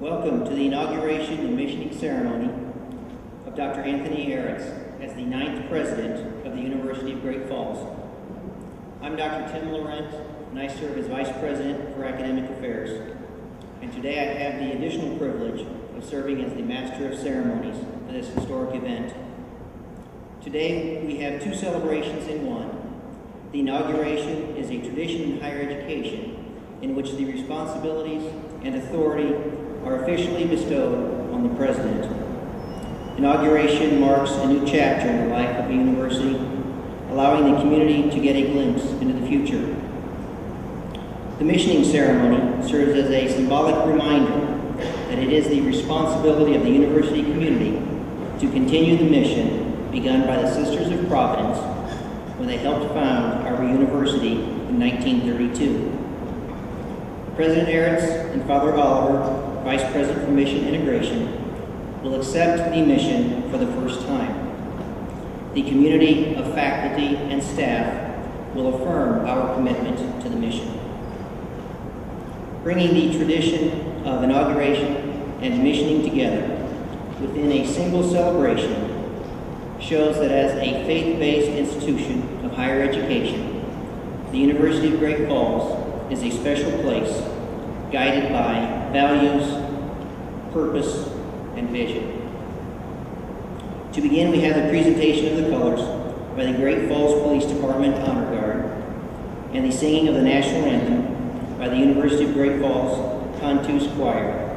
Welcome to the Inauguration and Missioning Ceremony of Dr. Anthony Aretz as the 9th President of the University of Great Falls. I'm Dr. Tim Laurent, and I serve as Vice President for Academic Affairs. And today I have the additional privilege of serving as the Master of Ceremonies for this historic event. Today we have two celebrations in one. The inauguration is a tradition in higher education in which the responsibilities and authority are officially bestowed on the President. Inauguration marks a new chapter in the life of the university, allowing the community to get a glimpse into the future. The missioning ceremony serves as a symbolic reminder that it is the responsibility of the university community to continue the mission begun by the Sisters of Providence when they helped found our university in 1932. President Aretz and Father Oliver, Vice President for Mission Integration, will accept the mission for the first time. The community of faculty and staff will affirm our commitment to the mission. Bringing the tradition of inauguration and missioning together within a single celebration shows that as a faith-based institution of higher education, the University of Great Falls is a special place guided by values, purpose, and vision. To begin, we have the presentation of the colors by the Great Falls Police Department Honor Guard and the singing of the national anthem by the University of Great Falls Cantus Choir.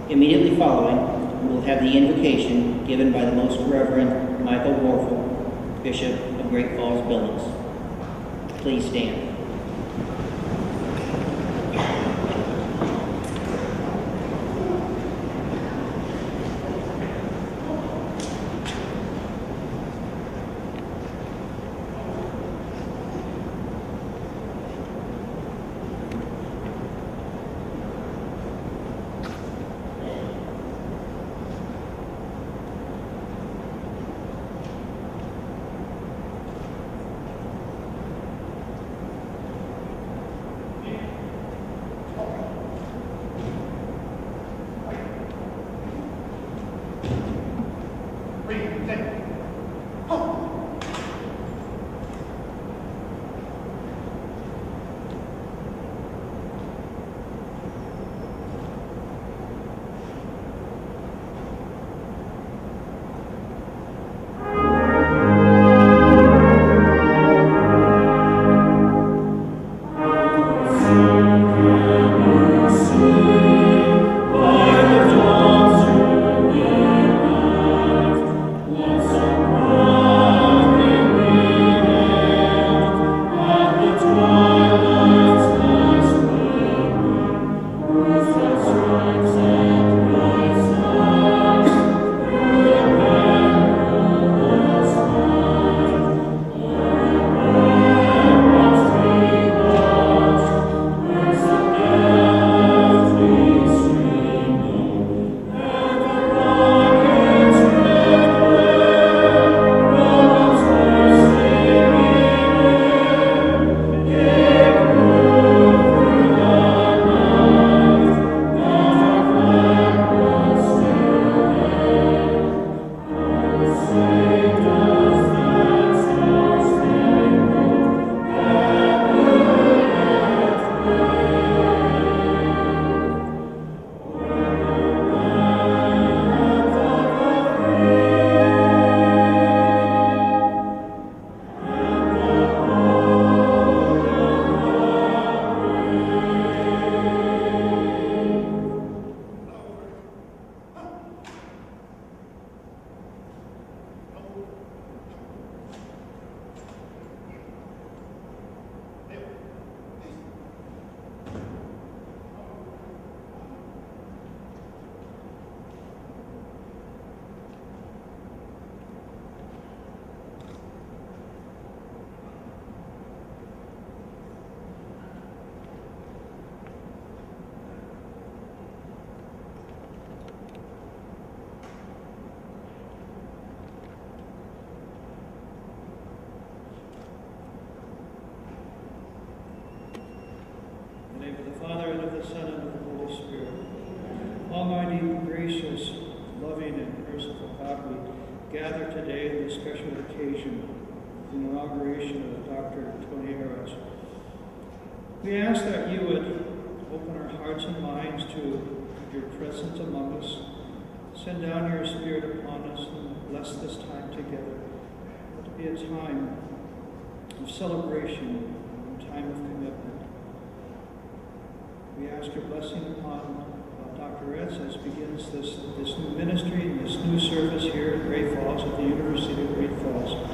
Immediately following, we will have the invocation given by the Most Reverend Michael Warfel, Bishop of Great Falls Billings. Please stand. In the name of the Father, and of the Son, and of the Holy Spirit. Almighty gracious, loving, and merciful God, we gather today in this special occasion, the inauguration of Dr. Tony Aretz. We ask that you would open our hearts and minds to your presence among us. Send down your Spirit upon us and bless this time together. Let it be a time of celebration, a time of commitment. We ask your blessing upon Dr. Aretz as begins this new ministry and this new service here at Great Falls, at the University of Great Falls.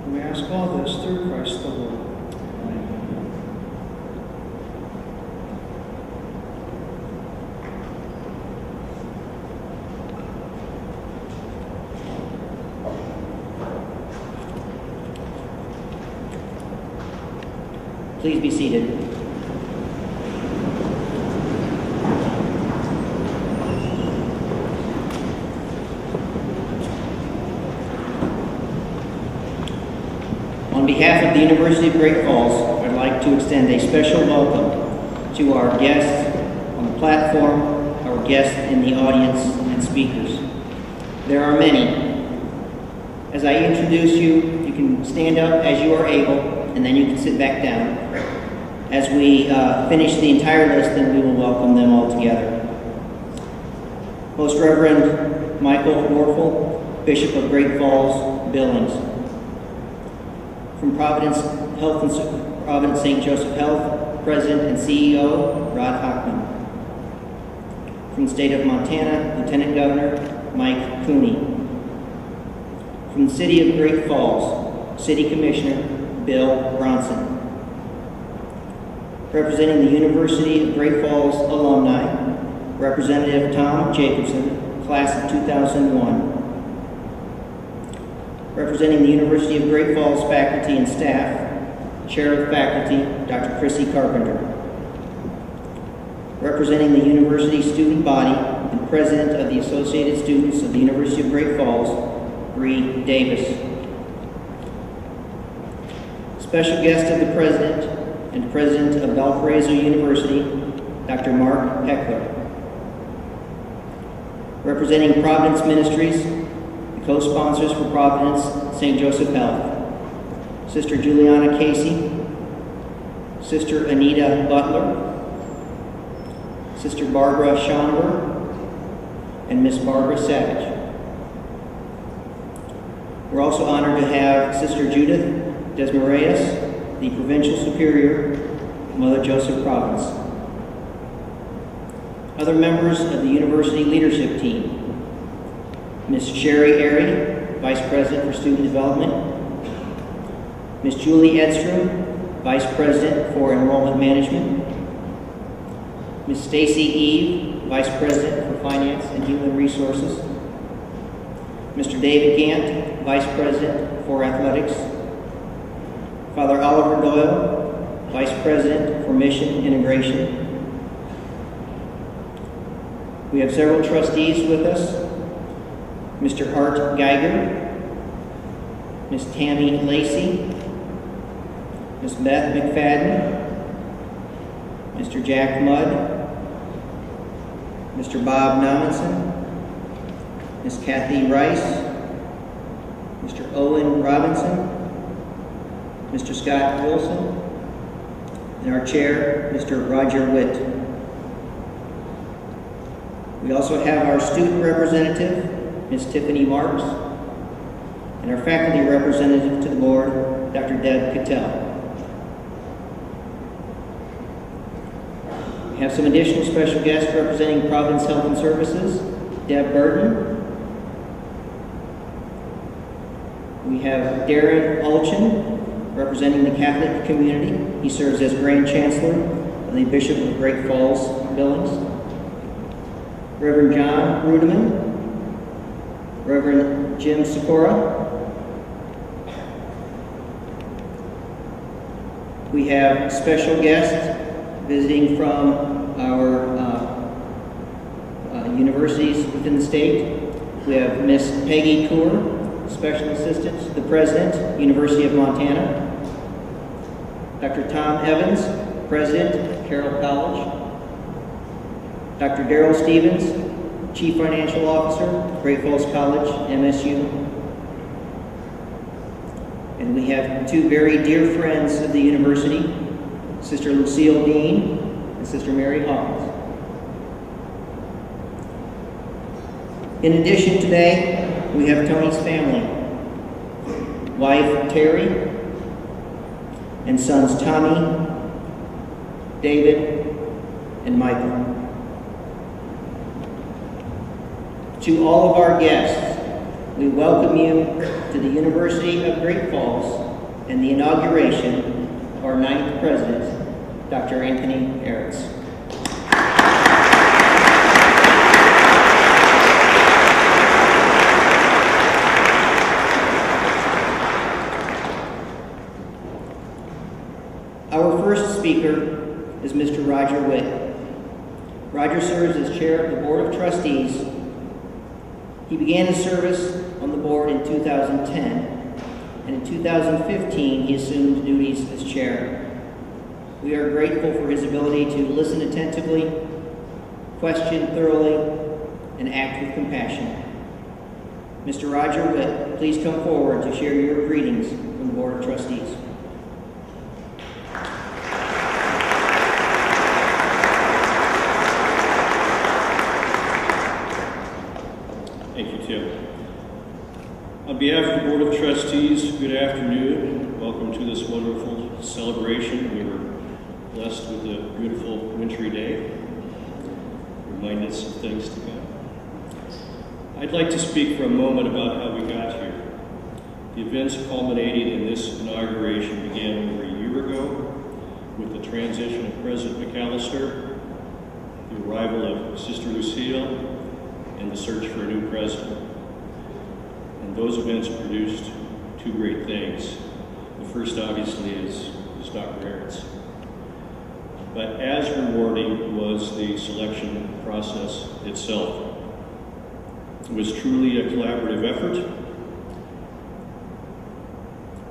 And we ask all this through Christ the Lord. Amen. Please be seated. On behalf of the University of Great Falls, I'd like to extend a special welcome to our guests on the platform, our guests in the audience, and speakers. There are many. As I introduce you, you can stand up as you are able, and then you can sit back down. As we finish the entire list, then we will welcome them all together. Most Reverend Michael Warfel, Bishop of Great Falls, Billings. From Providence St. Joseph Health, President and CEO, Rod Hockman. From the state of Montana, Lieutenant Governor Mike Cooney. From the city of Great Falls, City Commissioner Bill Bronson. Representing the University of Great Falls alumni, Representative Tom Jacobson, class of 2001. Representing the University of Great Falls faculty and staff, Chair of Faculty, Dr. Chrissy Carpenter. Representing the university student body and President of the Associated Students of the University of Great Falls, Bree Davis. Special guest of the President and President of Valparaiso University, Dr. Mark Heckler. Representing Providence Ministries, the co-sponsors for Providence St. Joseph Health, Sister Juliana Casey, Sister Anita Butler, Sister Barbara Schomburg, and Miss Barbara Savage. We're also honored to have Sister Judith Desmarais, the Provincial Superior, Mother Joseph Province. Other members of the University Leadership Team, Ms. Sherry Airy, Vice President for Student Development, Ms. Julie Edstrom, Vice President for Enrollment Management, Ms. Stacy Eve, Vice President for Finance and Human Resources, Mr. David Gant, Vice President for Athletics, Father Oliver Doyle, Vice President for Mission Integration. We have several trustees with us, Mr. Art Geiger, Ms. Tammy Lacey, Ms. Beth McFadden, Mr. Jack Mudd, Mr. Bob Nominson, Ms. Kathy Rice, Mr. Owen Robinson, Mr. Scott Wilson, and our chair, Mr. Roger Witt. We also have our student representative, Ms. Tiffany Marks, and our faculty representative to the board, Dr. Deb Cattell. We have some additional special guests representing Providence Health and Services, Deb Burton. We have Darren Ulchin, representing the Catholic community. He serves as Grand Chancellor of the Bishop of Great Falls, Billings. Reverend John Rudeman, Reverend Jim Sikora. We have special guests visiting from our universities within the state. We have Miss Peggy Coor, Special Assistant to the President, University of Montana. Dr. Tom Evans, President, Carroll College. Dr. Darrell Stevens, Chief Financial Officer, Great Falls College, MSU. And we have two very dear friends of the university, Sister Lucille Dean and Sister Mary Hawkins. In addition, today, we have Tony's family, wife Terry, and sons Tommy, David, and Michael. To all of our guests, we welcome you to the University of Great Falls and the inauguration of our 9th president, Dr. Anthony Aretz. Our first speaker is Mr. Roger Witt. Roger serves as chair of the Board of Trustees. He began his service on the board in 2010, and in 2015 he assumed duties as chair. We are grateful for his ability to listen attentively, question thoroughly, and act with compassion. Mr. Roger Witt, please come forward to share your greetings from the Board of Trustees. On behalf of the Board of Trustees, good afternoon. Welcome to this wonderful celebration. We were blessed with a beautiful wintry day. Remind us of things to come. I'd like to speak for a moment about how we got here. The events culminating in this inauguration began over a year ago with the transition of President McAllister, the arrival of Sister Lucille, and the search for a new president. And those events produced two great things. The first, obviously, is Dr. Aretz. But as rewarding was the selection process itself. It was truly a collaborative effort.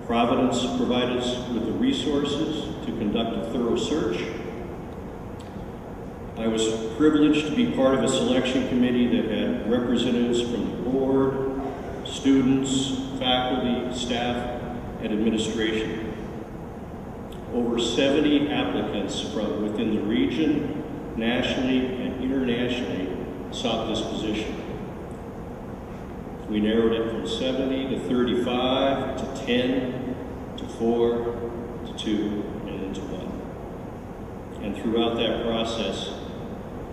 Providence provided us with the resources to conduct a thorough search. I was privileged to be part of a selection committee that had representatives from the board, students, faculty, staff, and administration. Over 70 applicants from within the region, nationally and internationally, sought this position. We narrowed it from 70 to 35 to 10 to 4 to 2 and then to 1. And throughout that process,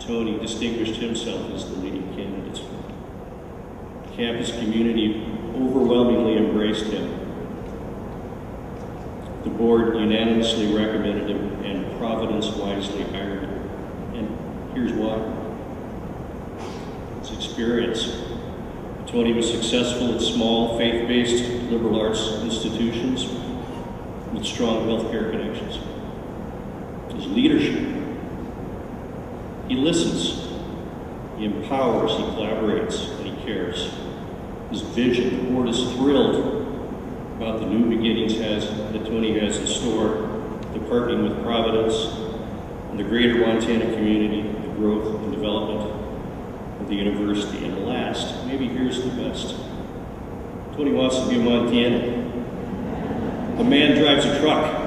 Tony distinguished himself as the leading candidate. The campus community overwhelmingly embraced him. The board unanimously recommended him, and Providence wisely hired him. And here's why. It's experience. Tony was successful at small, faith-based liberal arts institutions with strong healthcare connections. His leadership. He listens, he empowers, he collaborates, and he cares. His vision, the board is thrilled about the new beginnings that Tony has in store, the partnering with Providence and the greater Montana community, the growth and development of the university. And last, maybe here's the best. Tony wants to be a Montanan. The man drives a truck.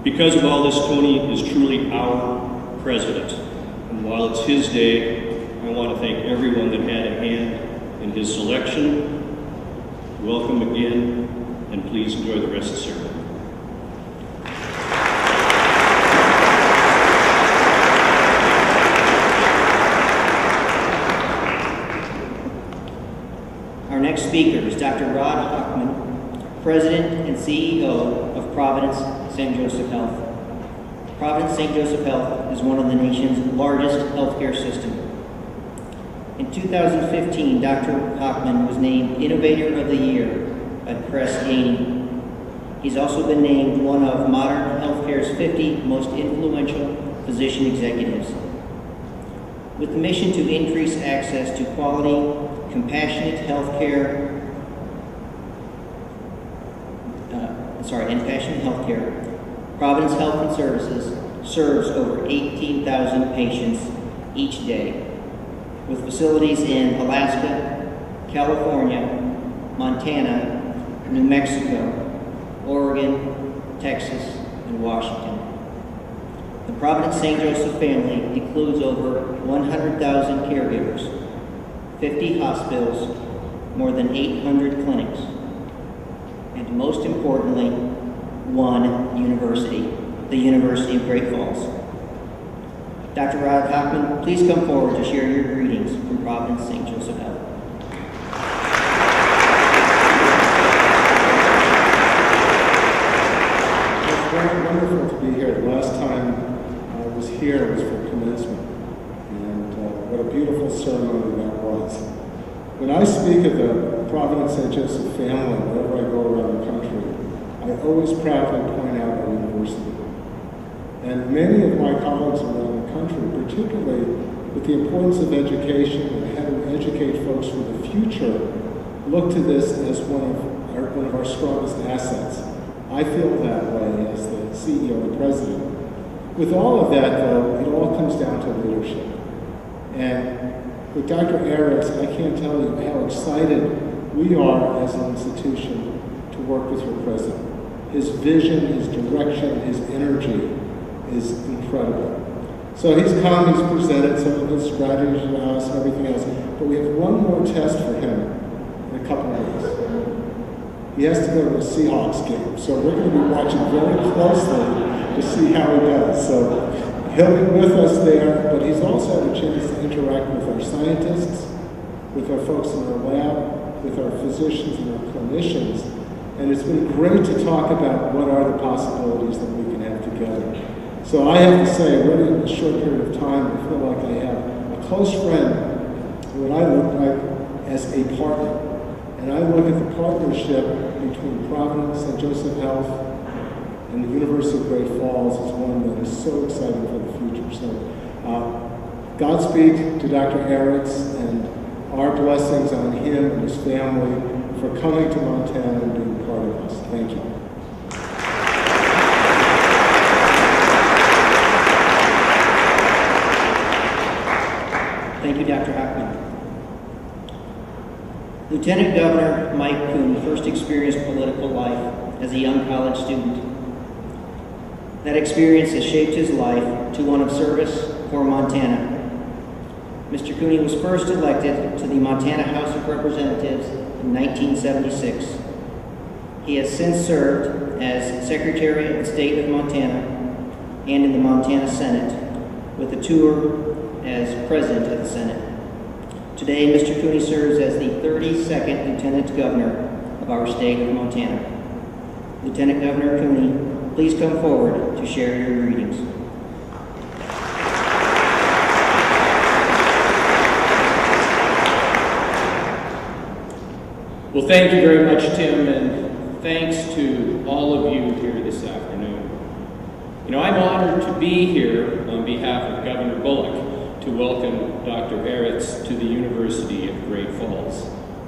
Because of all this, Tony is truly our president. And while it's his day, I want to thank everyone that had a hand in his selection. Welcome again, and please enjoy the rest of the ceremony. Our next speaker is Dr. Rod Hochman, President and CEO of Providence St. Joseph Health. Providence St. Joseph Health is one of the nation's largest healthcare systems. In 2015, Dr. Hochman was named Innovator of the Year by Press Ganey. He's also been named one of modern healthcare's 50 most influential physician executives. With the mission to increase access to quality, compassionate healthcare, Providence Health and Services serves over 18,000 patients each day, with facilities in Alaska, California, Montana, New Mexico, Oregon, Texas, and Washington. The Providence St. Joseph family includes over 100,000 caregivers, 50 hospitals, more than 800 clinics, and most importantly, one university, the University of Great Falls. Dr. Rod Hockman, please come forward to share your greetings from Providence St. Joseph Health. It's very wonderful to be here. The last time I was here was for commencement, and what a beautiful ceremony that was. When I speak of the Providence St. Joseph family, wherever I go around the country, I always proudly point out our university. And many of my colleagues around the country, particularly with the importance of education and how to educate folks for the future, look to this as one of our strongest assets. I feel that way as the CEO and president. With all of that, though, it all comes down to leadership. And with Dr. Aretz, I can't tell you how excited we are as an institution to work with your president. His vision, his direction, his energy is incredible. So he's come, he's presented some of his strategies to us and everything else, but we have one more test for him in a couple of weeks. He has to go to a Seahawks game, so we're going to be watching very closely to see how he does. So he'll be with us there, but he's also had a chance to interact with our scientists, with our folks in our lab, with our physicians and our clinicians, and it's been great to talk about what are the possibilities that we can have together. So I have to say, already in a short period of time, I feel like I have a close friend, what I look like as a partner. And I look at the partnership between Providence, St. Joseph Health, and the University of Great Falls is one that is so exciting for the future. So Godspeed to Dr. Aretz, and our blessings on him and his family for coming to Montana and being part of us. Thank you. Thank you, Dr. Hockman. Lieutenant Governor Mike Cooney first experienced political life as a young college student. That experience has shaped his life to one of service for Montana. Mr. Cooney was first elected to the Montana House of Representatives in 1976. He has since served as Secretary of State of Montana and in the Montana Senate, with a tour as President of the Senate. Today, Mr. Cooney serves as the 32nd Lieutenant Governor of our state of Montana. Lieutenant Governor Cooney, please come forward to share your greetings. Well, thank you very much, Tim, and thanks to all of you here this afternoon. You know, I'm honored to be here on behalf of Governor Bullock to welcome Dr. Aretz to the University of Great Falls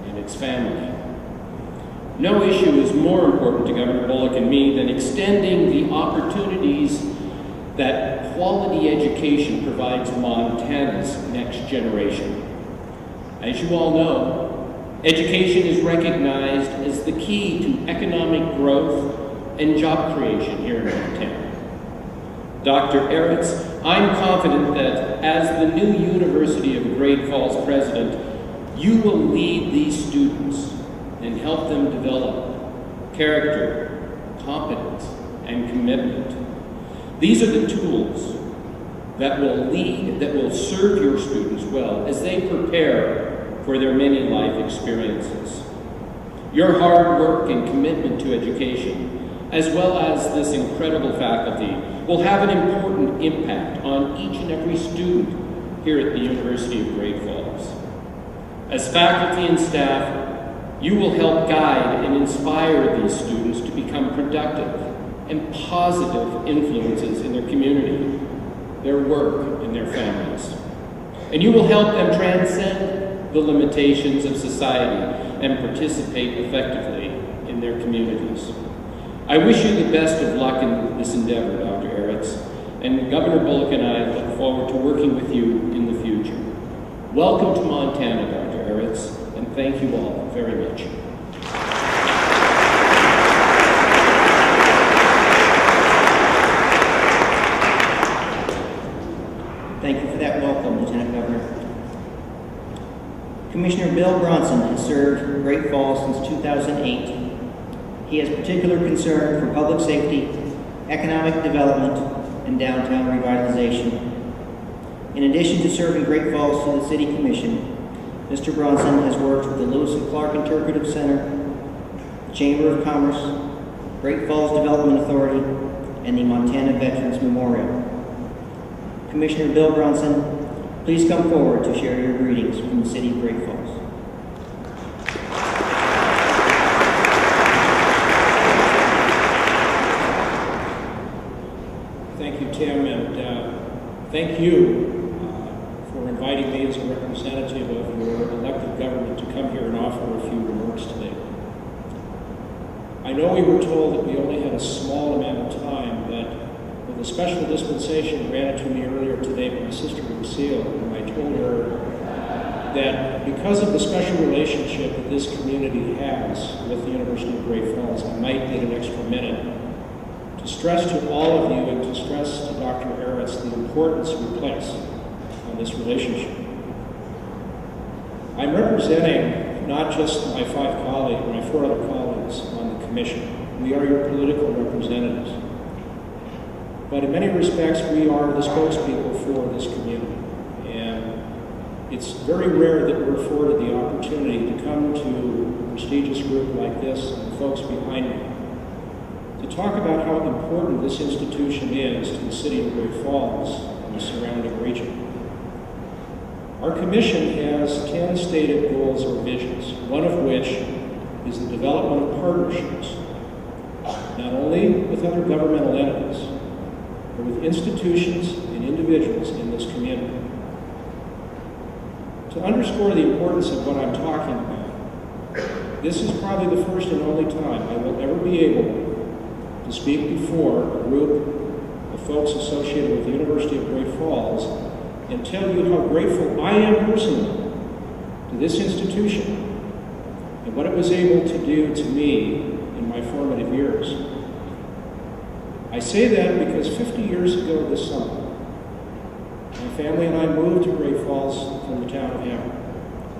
and its family. No issue is more important to Governor Bullock and me than extending the opportunities that quality education provides Montana's next generation. As you all know, education is recognized as the key to economic growth and job creation here in Montana. Dr. Aretz, I'm confident that as the new University of Great Falls president, you will lead these students and help them develop character, competence, and commitment. These are the tools that will serve your students well as they prepare for their many life experiences. Your hard work and commitment to education, as well as this incredible faculty, will have an important impact on each and every student here at the University of Great Falls. As faculty and staff, you will help guide and inspire these students to become productive and positive influences in their community, their work, and their families. And you will help them transcend the limitations of society and participate effectively in their communities. I wish you the best of luck in this endeavor, Dr. Aretz, and Governor Bullock and I look forward to working with you in the future. Welcome to Montana, Dr. Aretz, and thank you all very much. Thank you for that welcome, Lieutenant Governor. Commissioner Bill Bronson has served Great Falls since 2008. He has particular concern for public safety, economic development, and downtown revitalization. In addition to serving Great Falls to the City Commission, Mr. Bronson has worked with the Lewis and Clark Interpretive Center, the Chamber of Commerce, Great Falls Development Authority, and the Montana Veterans Memorial. Commissioner Bill Bronson, please come forward to share your greetings from the City of Great Falls. Thank you, Tim, and thank you for inviting me as a representative of your elected government to come here and offer a few remarks today. I know we were told that we only had a small amount of time, but with a special dispensation granted to me earlier today by my sister Lucille, and I told her that because of the special relationship that this community has with the University of Great Falls, I might need an extra minute to stress to all of you and to stress to Dr. Aretz the importance we place on this relationship. I'm representing not just my four other colleagues on the commission. We are your political representatives. But in many respects, we are the spokespeople for this community. And it's very rare that we're afforded the opportunity to come to a prestigious group like this and the folks behind me to talk about how important this institution is to the city of Great Falls and the surrounding region. Our commission has 10 stated goals or visions, one of which is the development of partnerships, not only with other governmental entities, but with institutions and individuals in this community. To underscore the importance of what I'm talking about, this is probably the first and only time I will ever be able to speak before a group of folks associated with the University of Great Falls and tell you how grateful I am personally to this institution and what it was able to do to me in my formative years. I say that because 50 years ago this summer, my family and I moved to Great Falls from the town of Hammer.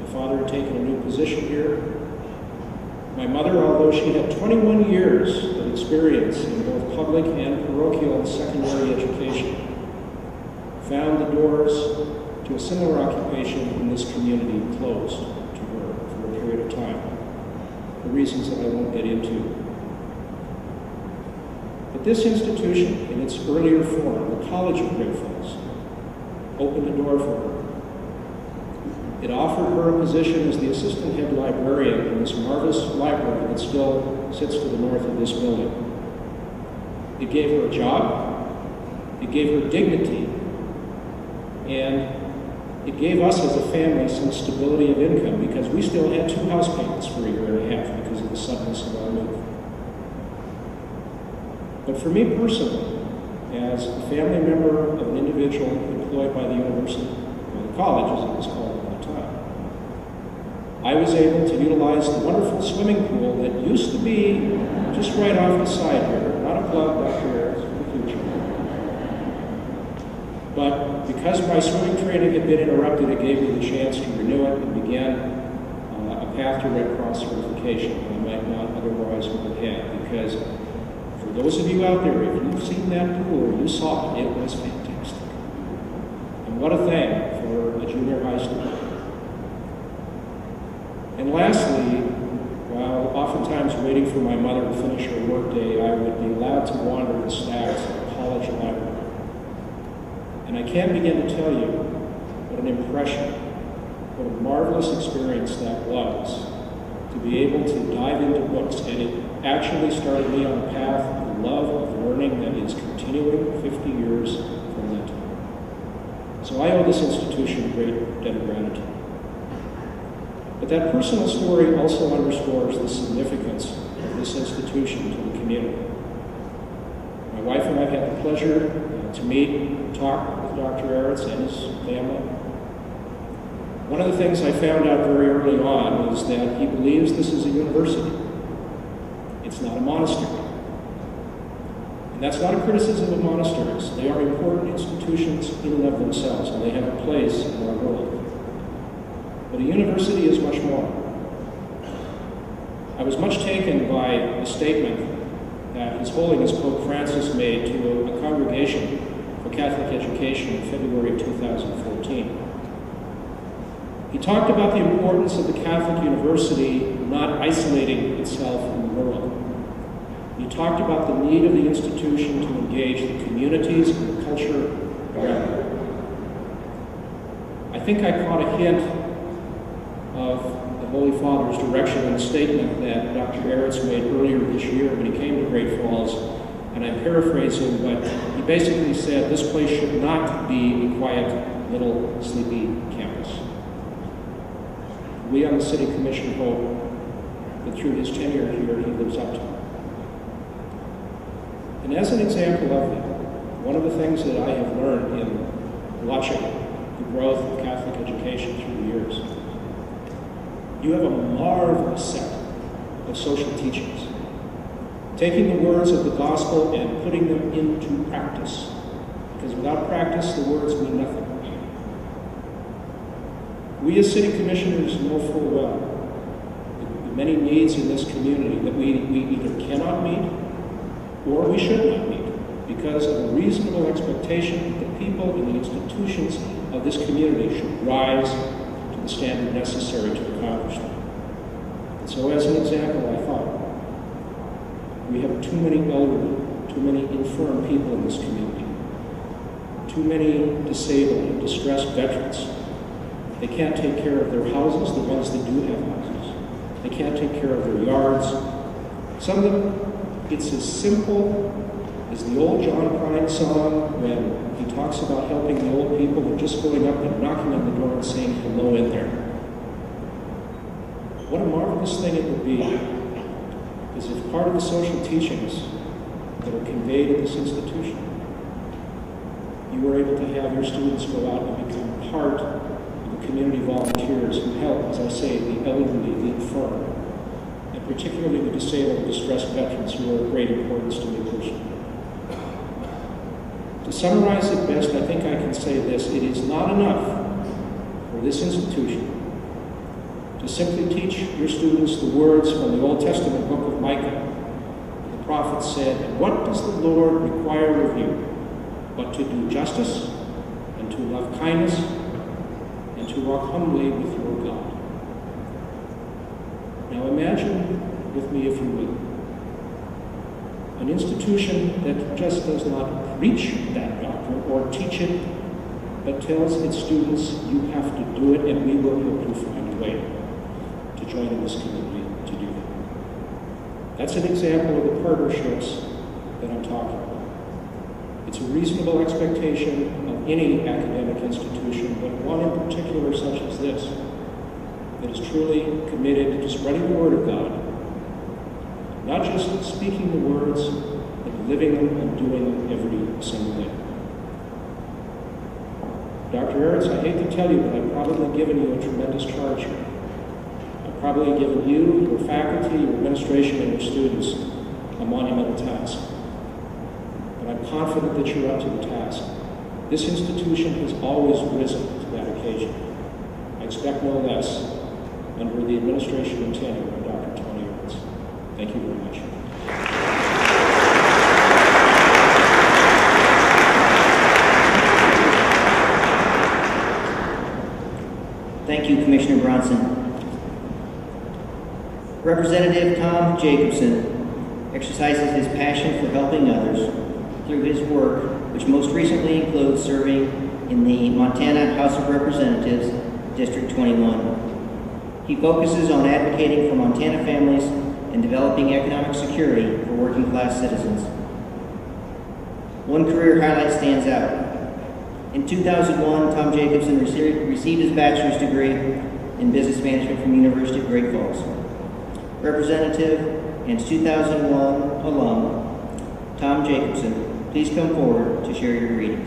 My father had taken a new position here. My mother, although she had 21 years of experience in both public and parochial secondary education, found the doors to a similar occupation in this community closed to her for a period of time, for reasons that I won't get into. But this institution, in its earlier form, the College of Great Falls, opened a door for her. It offered her a position as the assistant head librarian in this marvelous library that still sits to the north of this building. It gave her a job, it gave her dignity, and it gave us as a family some stability of income because we still had 2 house payments for a year and a half because of the suddenness of our move. But for me personally, as a family member of an individual employed by the university, or the college as it was called at the time, I was able to utilize the wonderful swimming pool that used to be just right off the side here, not a plug, Dr. Aretz, for the future. But because my swimming training had been interrupted, it gave me the chance to renew it and begin a path to Red Cross certification that I might not otherwise have had. Because for those of you out there, if you've seen that pool or you saw it, it was fantastic. And what a thing for a junior high student. And lastly, while oftentimes waiting for my mother to finish her workday, I would be allowed to wander the stacks of the college library. And I can't begin to tell you what an impression, what a marvelous experience that was, to be able to dive into books. And it actually started me on a path of love of learning that is continuing 50 years from that time. So I owe this institution a great debt of gratitude. But that personal story also underscores the significance of this institution to the community. My wife and I have had the pleasure to meet and talk with Dr. Aretz and his family. One of the things I found out very early on is that he believes this is a university. It's not a monastery. And that's not a criticism of monasteries. They are important institutions in and of themselves, and they have a place in our world. But a university is much more. I was much taken by a statement that His Holiness Pope Francis made to a congregation for Catholic education in February of 2014. He talked about the importance of the Catholic University not isolating itself in the world. He talked about the need of the institution to engage the communities and the culture around it. I think I caught a hint of the Holy Father's direction in a statement that Dr. Aretz made earlier this year when he came to Great Falls, and I'm paraphrasing, but he basically said this place should not be a quiet, little, sleepy campus. We on the City Commission hope that through his tenure here, he lives up to it. And as an example of that, one of the things that I have learned in watching the growth of Catholic education through the years, you have a marvelous set of social teachings, taking the words of the gospel and putting them into practice. Because without practice, the words mean nothing. We as city commissioners know full well the many needs in this community that we either cannot meet or we should not meet because of a reasonable expectation that the people and the institutions of this community should rise to the standard necessary to accomplish them. And so as an example, I thought, we have too many elderly, too many infirm people in this community, too many disabled and distressed veterans. They can't take care of their houses, the ones that do have houses. They can't take care of their yards. Some of them, it's as simple as the old John Prine song when he talks about helping the old people and just going up and knocking on the door and saying hello in there. What a marvelous thing it would be is if part of the social teachings that are conveyed in this institution, you were able to have your students go out and become part of the community volunteers who help, as I say, the elderly, the infirm, and particularly the disabled and distressed veterans who are of great importance to me personally. To summarize it best, I think I can say this: it is not enough for this institution to simply teach your students the words from the Old Testament book of Micah. The prophet said, "And what does the Lord require of you but to do justice and to love kindness and to walk humbly with your God?" Now imagine with me, if you will, an institution that just does not preach that doctrine or teach it, but tells its students, you have to do it and we will help you find a way to join in this community to do that. That's an example of the partnerships that I'm talking about. It's a reasonable expectation of any academic institution, but one in particular such as this, that is truly committed to spreading the Word of God, not just speaking the words, but living them and doing them every single day. Dr. Aretz, I hate to tell you, but I've probably given you a tremendous charge here. I've probably given you, your faculty, your administration, and your students a monumental task. But I'm confident that you're up to the task. This institution has always risen to that occasion. I expect no less under the administration and tenure of Dr. Tony Aretz. Thank you very much. Thank you, Commissioner Bronson. Representative Tom Jacobson exercises his passion for helping others through his work, which most recently includes serving in the Montana House of Representatives, District 21. He focuses on advocating for Montana families and developing economic security for working-class citizens. One career highlight stands out. In 2001, Tom Jacobson received his bachelor's degree in business management from University of Great Falls. Representative and 2001 alum Tom Jacobson please come forward to share your greetings.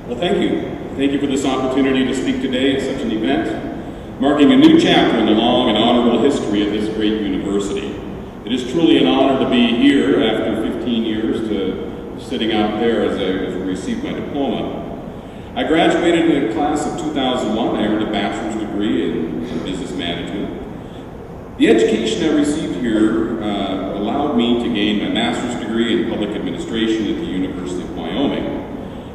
Well, thank you. Thank you for this opportunity to speak today at such an event, marking a new chapter in the long and honorable history of this great university. It is truly an honor to be here after 15 years to sitting out there as I received my diploma. I graduated in the class of 2001. I earned a bachelor's degree in business management. The education I received here allowed me to gain my master's degree in public administration at the University of Wyoming.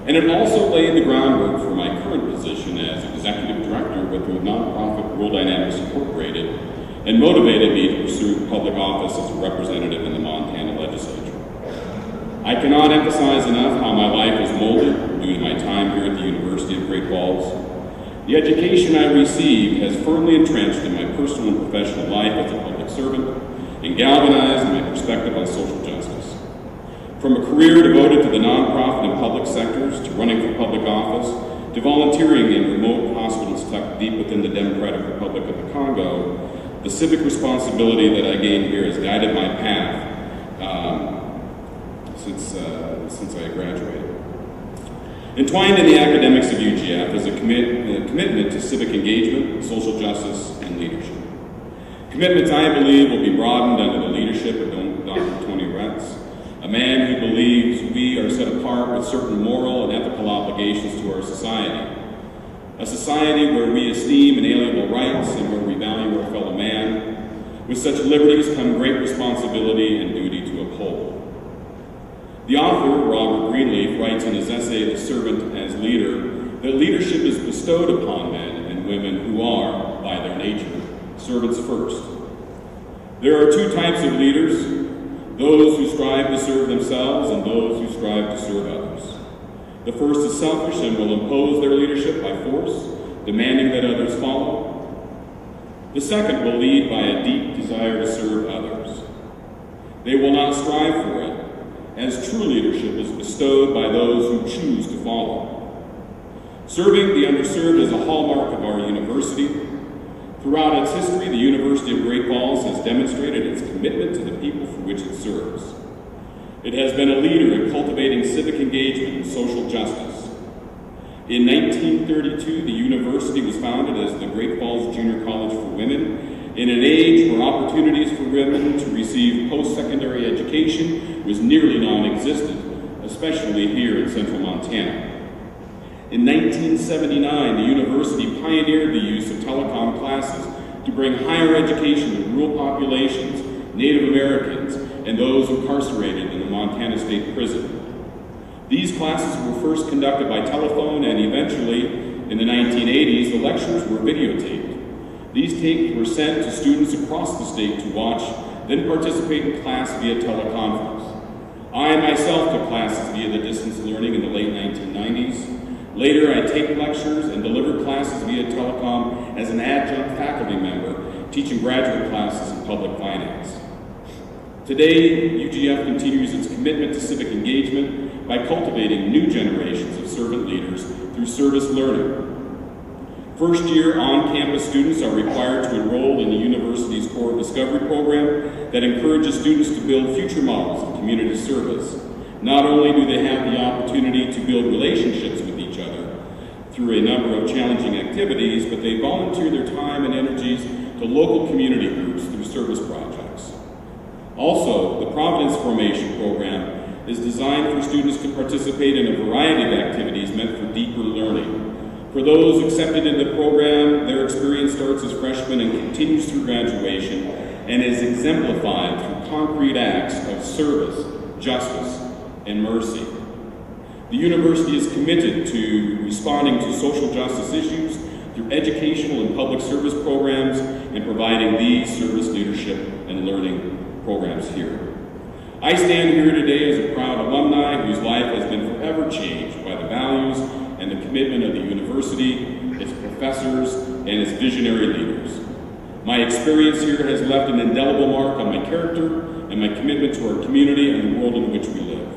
And it also laid the groundwork for my current position as executive director with the nonprofit World Dynamics Incorporated, and motivated me to pursue public office as a representative in the Montana legislature. I cannot emphasize enough how my life was molded due to my time here at the University of Great Falls. The education I received has firmly entrenched in my personal and professional life as a public servant and galvanized my perspective on social justice. From a career devoted to the nonprofit and public sectors, to running for public office, to volunteering in remote hospitals tucked deep within the Democratic Republic of the Congo, the civic responsibility that I gained here has guided my path since I graduated. Entwined in the academics of UGF is a commitment to civic engagement, social justice, and leadership. Commitments I believe will be broadened under the leadership of Dr. Tony Aretz, a man who believes we are set apart with certain moral and ethical obligations to our society. A society where we esteem inalienable rights and where we value our fellow man. With such liberties come great responsibility and duty to uphold. The author, Robert Greenleaf, writes in his essay, The Servant as Leader, that leadership is bestowed upon men and women who are, by their nature, servants first. There are two types of leaders: those who strive to serve themselves and those who strive to serve others. The first is selfish and will impose their leadership by force, demanding that others follow. The second will lead by a deep desire to serve others. They will not strive for it, as true leadership is bestowed by those who choose to follow. Serving the underserved is a hallmark of our university. Throughout its history, the University of Great Falls has demonstrated its commitment to the people for which it serves. It has been a leader in cultivating civic engagement and social justice. In 1932, the university was founded as the Great Falls Junior College for Women, in an age where opportunities for women to receive post-secondary education was nearly non-existent, especially here in central Montana. In 1979, the university pioneered the use of telecom classes to bring higher education to rural populations, Native Americans, and those incarcerated in the Montana State Prison. These classes were first conducted by telephone, and eventually, in the 1980s, the lectures were videotaped. These tapes were sent to students across the state to watch, then participate in class via teleconference. I myself took classes via the distance learning in the late 1990s. Later, I taped lectures and delivered classes via telecom as an adjunct faculty member, teaching graduate classes in public finance. Today, UGF continues its commitment to civic engagement by cultivating new generations of servant leaders through service learning. First-year on-campus students are required to enroll in the university's core discovery program that encourages students to build future models of community service. Not only do they have the opportunity to build relationships with each other through a number of challenging activities, but they volunteer their time and energies to local community groups through service projects. Also, the Providence Formation Program is designed for students to participate in a variety of activities meant for deeper learning. For those accepted in the program, their experience starts as freshmen and continues through graduation and is exemplified through concrete acts of service, justice, and mercy. The university is committed to responding to social justice issues through educational and public service programs and providing these service leadership and learning programs here. I stand here today as a proud alumni whose life has been forever changed by the values and the commitment of the university, its professors, and its visionary leaders. My experience here has left an indelible mark on my character and my commitment to our community and the world in which we live.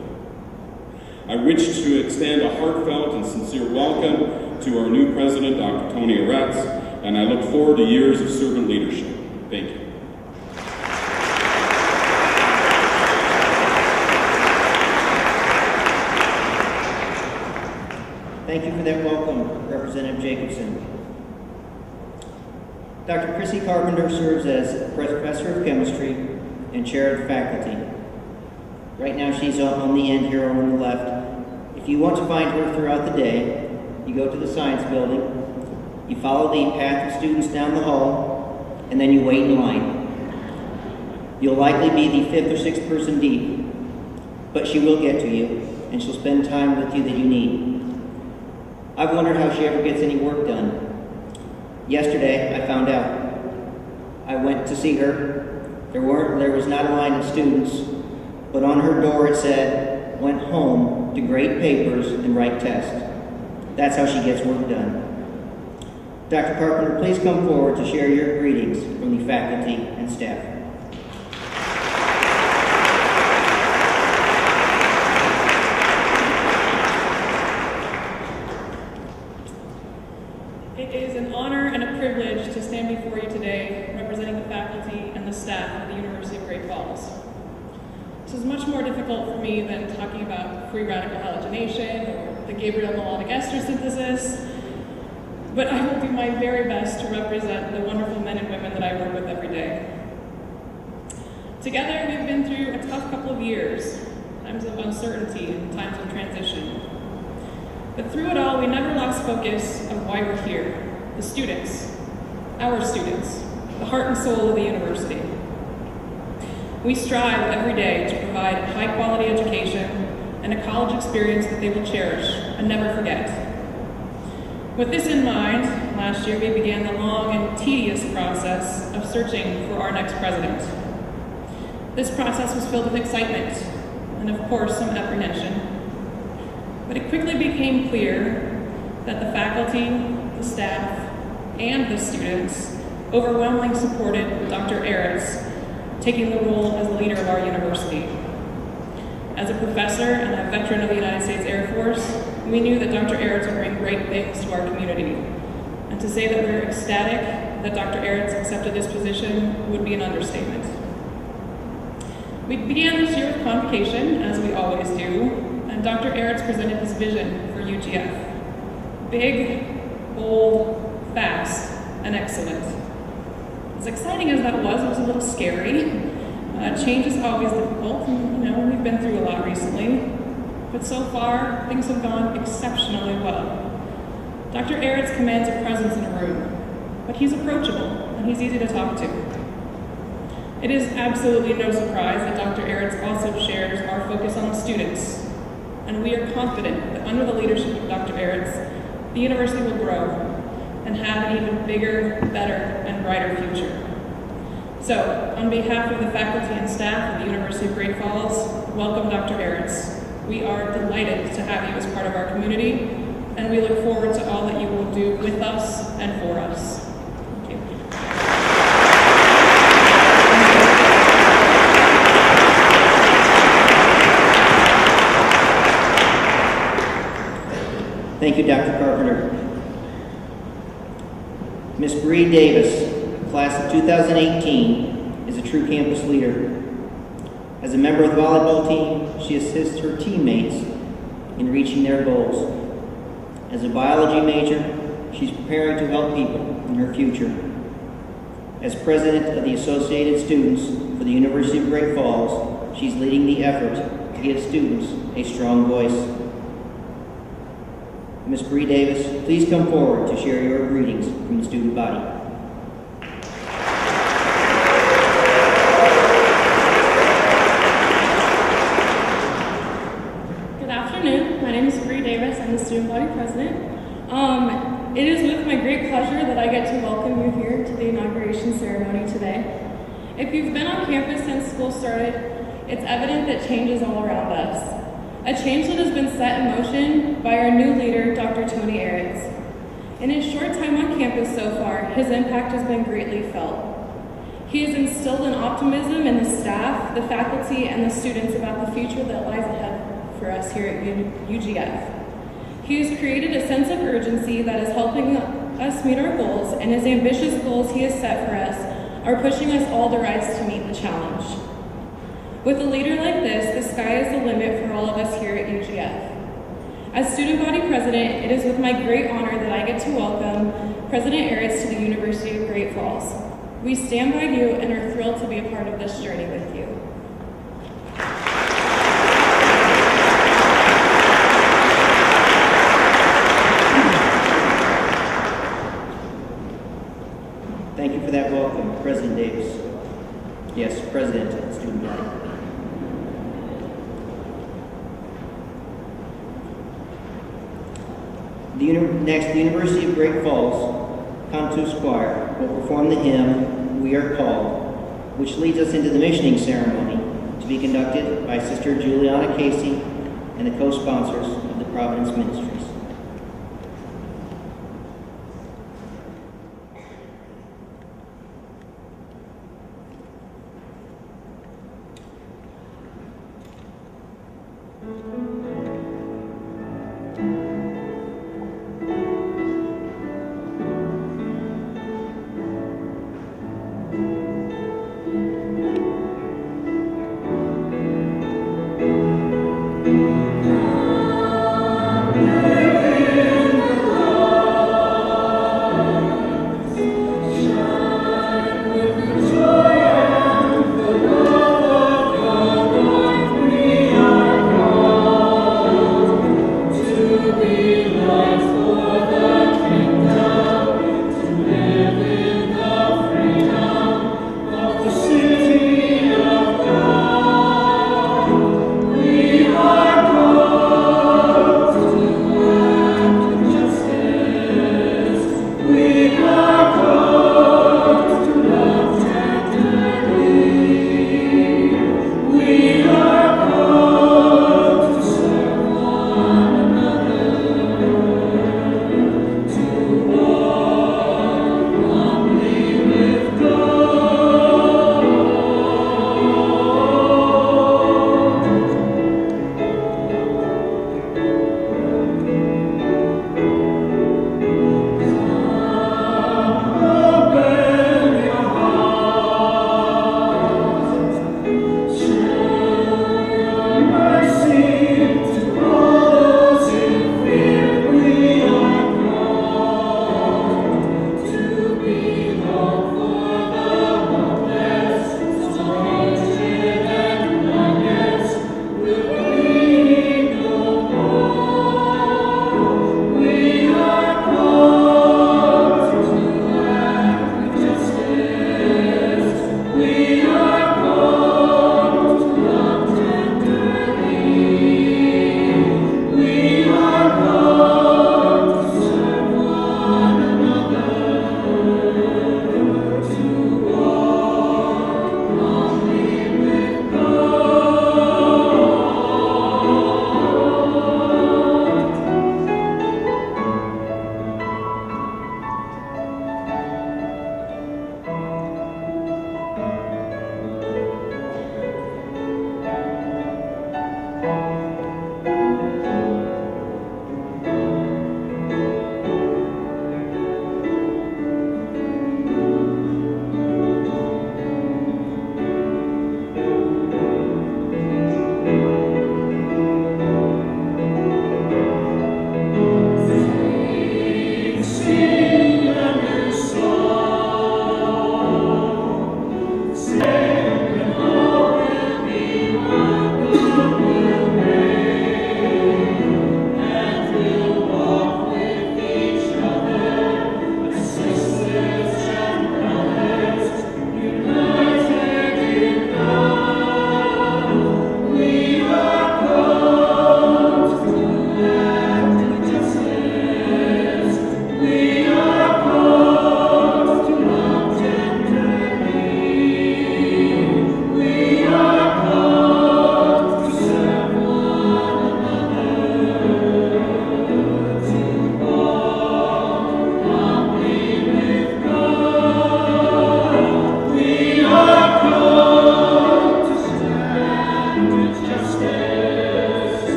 I wish to extend a heartfelt and sincere welcome to our new president, Dr. Tony Aretz, and I look forward to years of servant leadership. Dr. Chrissy Carpenter serves as professor of chemistry and chair of the faculty. Right now she's on the end here on the left. If you want to find her throughout the day, you go to the science building, you follow the path of students down the hall, and then you wait in line. You'll likely be the 5th or 6th person deep, but she will get to you, and she'll spend time with you that you need. I've wondered how she ever gets any work done. Yesterday, I found out. I went to see her. There was not a line of students, but on her door it said, "Went home to grade papers and write tests." That's how she gets work done. Dr. Carpenter, please come forward to share your greetings from the faculty and staff. It is an honor and a privilege to stand before you today representing the faculty and the staff of the University of Great Falls. This is much more difficult for me than talking about free radical halogenation or the Gabriel melodic ester synthesis, but I will do my very best to represent the wonderful men and women that I work with every day. Together, we've been through a tough couple of years, times of uncertainty and times of transition. But through it all, we never lost focus of why we're here, the students, our students, the heart and soul of the university. We strive every day to provide high-quality education and a college experience that they will cherish and never forget. With this in mind, last year we began the long and tedious process of searching for our next president. This process was filled with excitement and, of course, some apprehension. But it quickly became clear that the faculty, the staff, and the students overwhelmingly supported Dr. Aretz taking the role as the leader of our university. As a professor and a veteran of the United States Air Force, we knew that Dr. Aretz would bring great things to our community. And to say that we were ecstatic that Dr. Aretz accepted this position would be an understatement. We began this year with convocation, as we always do, and Dr. Aretz presented his vision for UGF. Big, bold, fast, and excellent. As exciting as that was, it was a little scary. Change is always difficult, and we've been through a lot recently. But so far, things have gone exceptionally well. Dr. Aretz commands a presence in a room, but he's approachable, and he's easy to talk to. It is absolutely no surprise that Dr. Aretz also shares our focus on the students, and we are confident that under the leadership of Dr. Aretz, the university will grow and have an even bigger, better, and brighter future. So, on behalf of the faculty and staff of the University of Great Falls, welcome Dr. Aretz. We are delighted to have you as part of our community, and we look forward to all that you will do with us and for us. Thank you. Thank you, Dr. Carpenter. Ms. Bree Davis, class of 2018, is a true campus leader. As a member of the volleyball team, she assists her teammates in reaching their goals. As a biology major, she's preparing to help people in her future. As president of the Associated Students for the University of Great Falls, she's leading the effort to give students a strong voice. Ms. Bree Davis, please come forward to share your greetings from the student body. Good afternoon. My name is Bree Davis. I'm the student body president. It is with my great pleasure that I get to welcome you here to the inauguration ceremony today. If you've been on campus since school started, it's evident that change is all around us. A change that has been set in motion by our new leader, Dr. Tony Aretz. In his short time on campus so far, his impact has been greatly felt. He has instilled an optimism in the staff, the faculty, and the students about the future that lies ahead for us here at UGF. He has created a sense of urgency that is helping us meet our goals, and his ambitious goals he has set for us are pushing us all to rise to meet the challenge. With a leader like this, the sky is the limit for all of us here at UGF. As student body president, it is with my great honor that I get to welcome President Aretz to the University of Great Falls. We stand by you and are thrilled to be a part of this journey with you. Thank you for that welcome, President Davis. Yes, President of the student body. Next, the University of Great Falls Cantus Choir will perform the hymn, We Are Called, which leads us into the missioning ceremony to be conducted by Sister Juliana Casey and the co-sponsors of the Providence Ministries. Amen.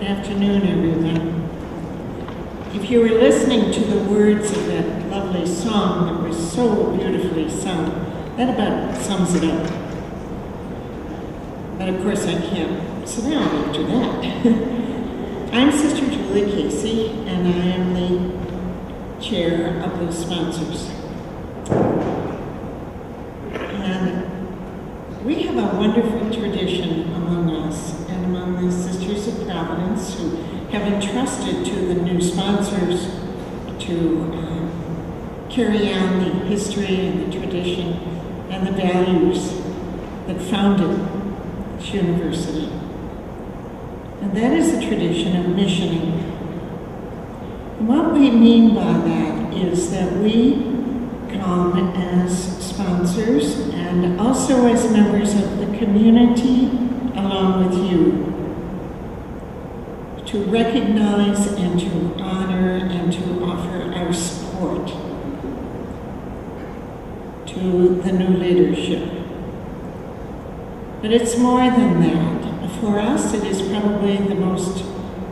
afternoon, everyone. If you were listening to the words of that lovely song that was so beautifully sung, that about sums it up. But of course I can't sit down after that. I'm Sister Julie Casey, and I am the chair of the sponsors. And we have a wonderful tradition among us and among the Sisters of Providence who have entrusted to the new sponsors to carry on the history and the tradition and the values that founded this university. And that is the tradition of missioning. And what we mean by that is that we come as sponsors and also as members of the community along with you to recognize and to honor and to offer our support to the new leadership. But it's more than that. For us, it is probably the most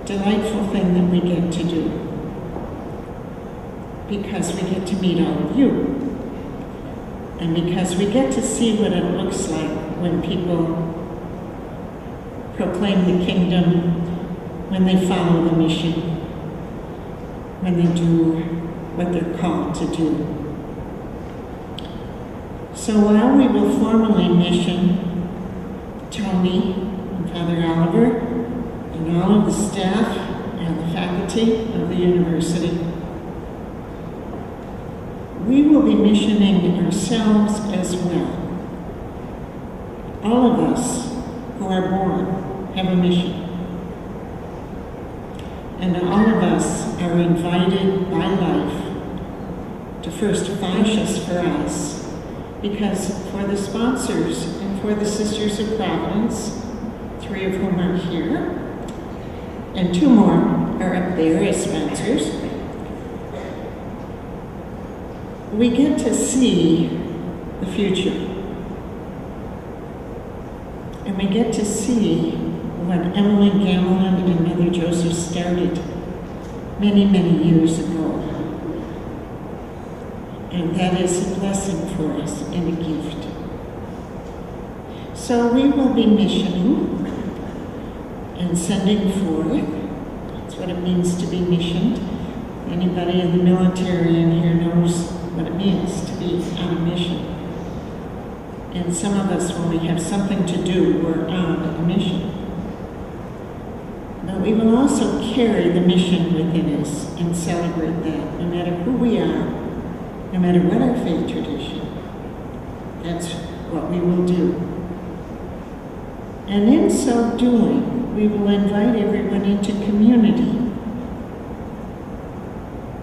delightful thing that we get to do, because we get to meet all of you, and because we get to see what it looks like when people proclaim the kingdom, when they follow the mission, when they do what they're called to do. So while we will formally mission Tony and Father Oliver and all of the staff and the faculty of the university, we will be missioning ourselves as well. All of us who are born have a mission. And all of us are invited by life to first find us for us, because for the sponsors and for the Sisters of Providence, 3 of whom are here, and 2 more are up there as sponsors, we get to see the future. And we get to see what Emily Gamelin and Mother Joseph started many, many years ago. And that is a blessing for us and a gift. So we will be missioning and sending forth. That's what it means to be missioned. Anybody in the military in here knows what it means to be on a mission. And some of us, when we have something to do, we're on a mission. But we will also carry the mission within us and celebrate that, no matter who we are, no matter what our faith tradition. That's what we will do. And in so doing, we will invite everyone into community.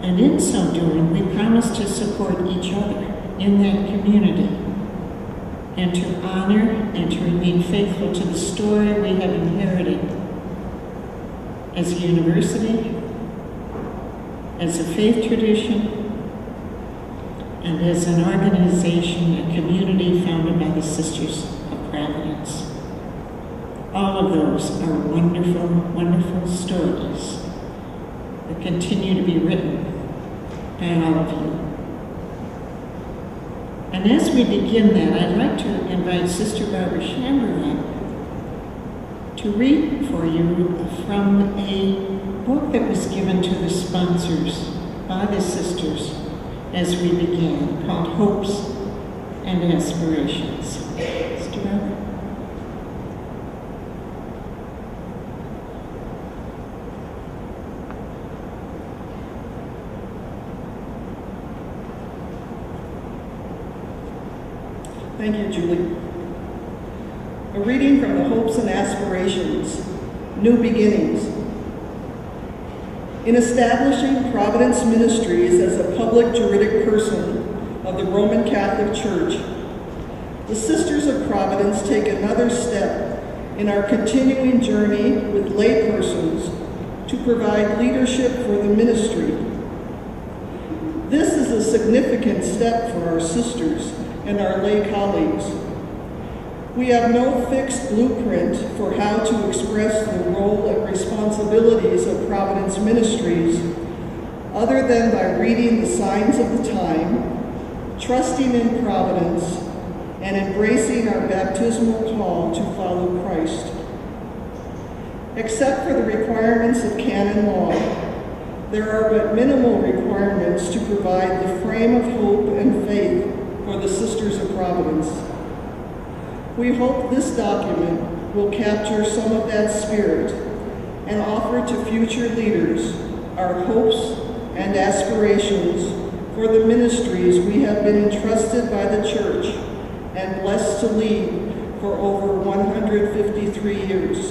And in so doing, we promise to support each other in that community and to honor and to remain faithful to the story we have inherited as a university, as a faith tradition, and as an organization, a community founded by the Sisters of Providence. All of those are wonderful, wonderful stories that continue to be written by all of you. And as we begin that, I'd like to invite Sister Barbara Chamber up to read for you from a book that was given to the sponsors by the sisters as we began, called Hopes and Aspirations. Sister Barbara? Thank you, Julie. A reading from the Hopes and Aspirations, New Beginnings. In establishing Providence Ministries as a public juridic person of the Roman Catholic Church, the Sisters of Providence take another step in our continuing journey with laypersons to provide leadership for the ministry. This is a significant step for our sisters and our lay colleagues. We have no fixed blueprint for how to express the role and responsibilities of Providence Ministries, other than by reading the signs of the time, trusting in Providence, and embracing our baptismal call to follow Christ. Except for the requirements of canon law, there are but minimal requirements to provide the frame of hope and faith for the Sisters of Providence. We hope this document will capture some of that spirit and offer to future leaders our hopes and aspirations for the ministries we have been entrusted by the Church and blessed to lead for over 153 years.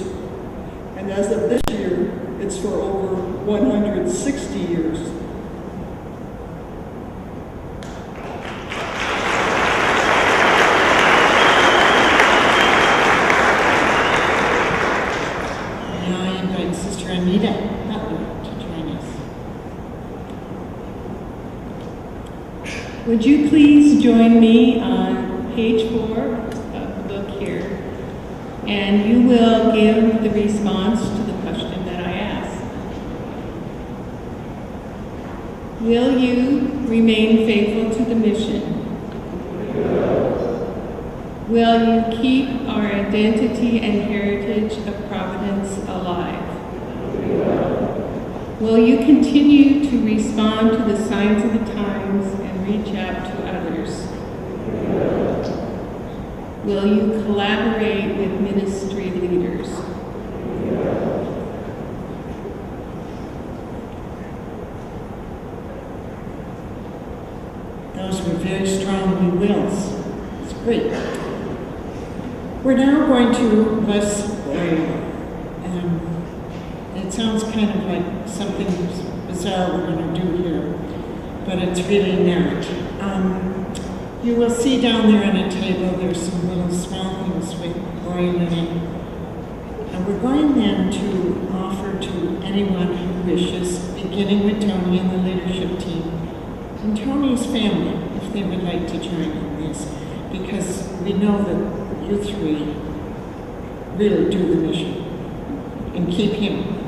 And as of this year, it's for over 160 years. Now I invite Sister Anita Butler to join us. Would you please join me on page 4 of the book here, and you will give the response to the question that I asked. Will you remain faithful to the mission? Will you keep our identity and heritage of Providence alive? Will you continue to respond to the signs of the times and reach out to others? Will you collaborate with ministry leaders? Those were very strong "we wills." It's great. We're now going to bless oil. It sounds kind of like something bizarre we're going to do here, but it's really not. You will see down there on a table there's some little small things with oil in it. And we're going then to offer to anyone who wishes, beginning with Tony and the leadership team, and Tony's family, if they would like to join in this, because we know that you three really do the mission and keep him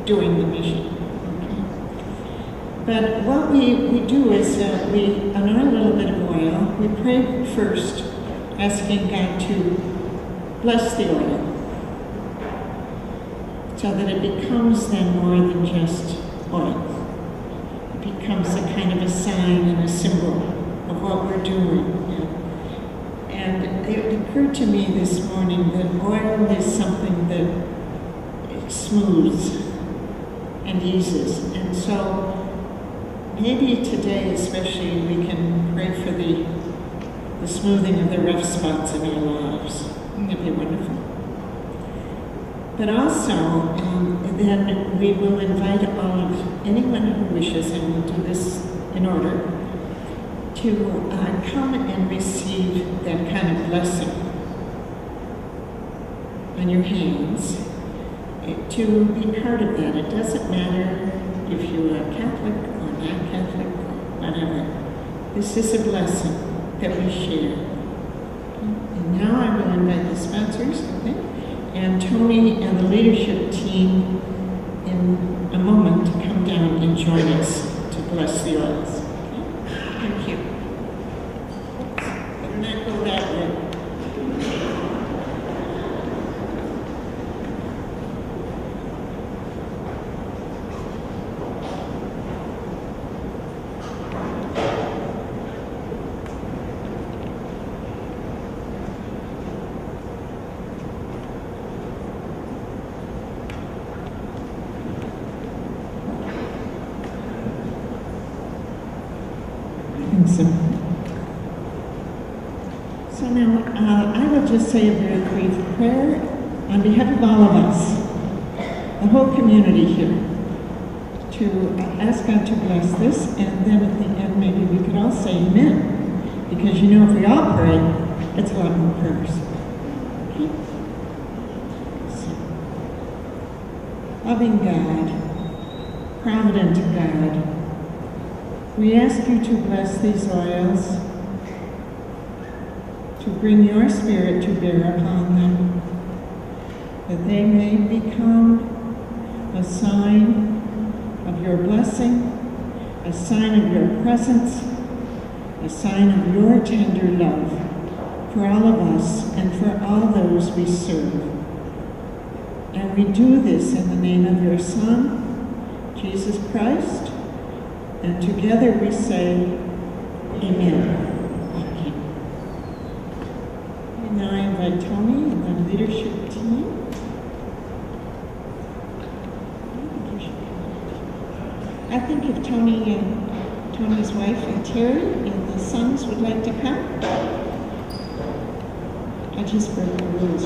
doing the mission. But what we do is we anoint a little bit of oil. We pray first, asking God to bless the oil, so that it becomes then more than just oil. It becomes a kind of a sign and a symbol of what we're doing. And it occurred to me this morning that oil is something that smooths and eases. And so maybe today especially we can pray for the smoothing of the rough spots in our lives. Wouldn't that be wonderful? But also, then we will invite anyone who wishes, and we'll do this in order, to come and receive that kind of blessing on your hands, to be part of that. It doesn't matter if you're a Catholic or not Catholic or whatever. This is a blessing that we share. And now I will invite the sponsors, and Tony and the leadership team in a moment to come down and join us to bless the oils. Thank you. Better not go that way. So now, I will just say a very brief prayer on behalf of all of us, the whole community here, to ask God to bless this, and then at the end maybe we could all say amen, because you know if we all pray, it's a lot more prayers. Okay? So, loving God, provident God, we ask you to bless these oils, to to bring your Spirit to bear upon them, that they may become a sign of your blessing, a sign of your presence, a sign of your tender love for all of us and for all those we serve. And we do this in the name of your Son, Jesus Christ, and together we say, Amen. Okay. And now I invite Tony and the leadership team. I think if Tony and Tony's wife and Terry and the sons would like to come, I just broke the rules.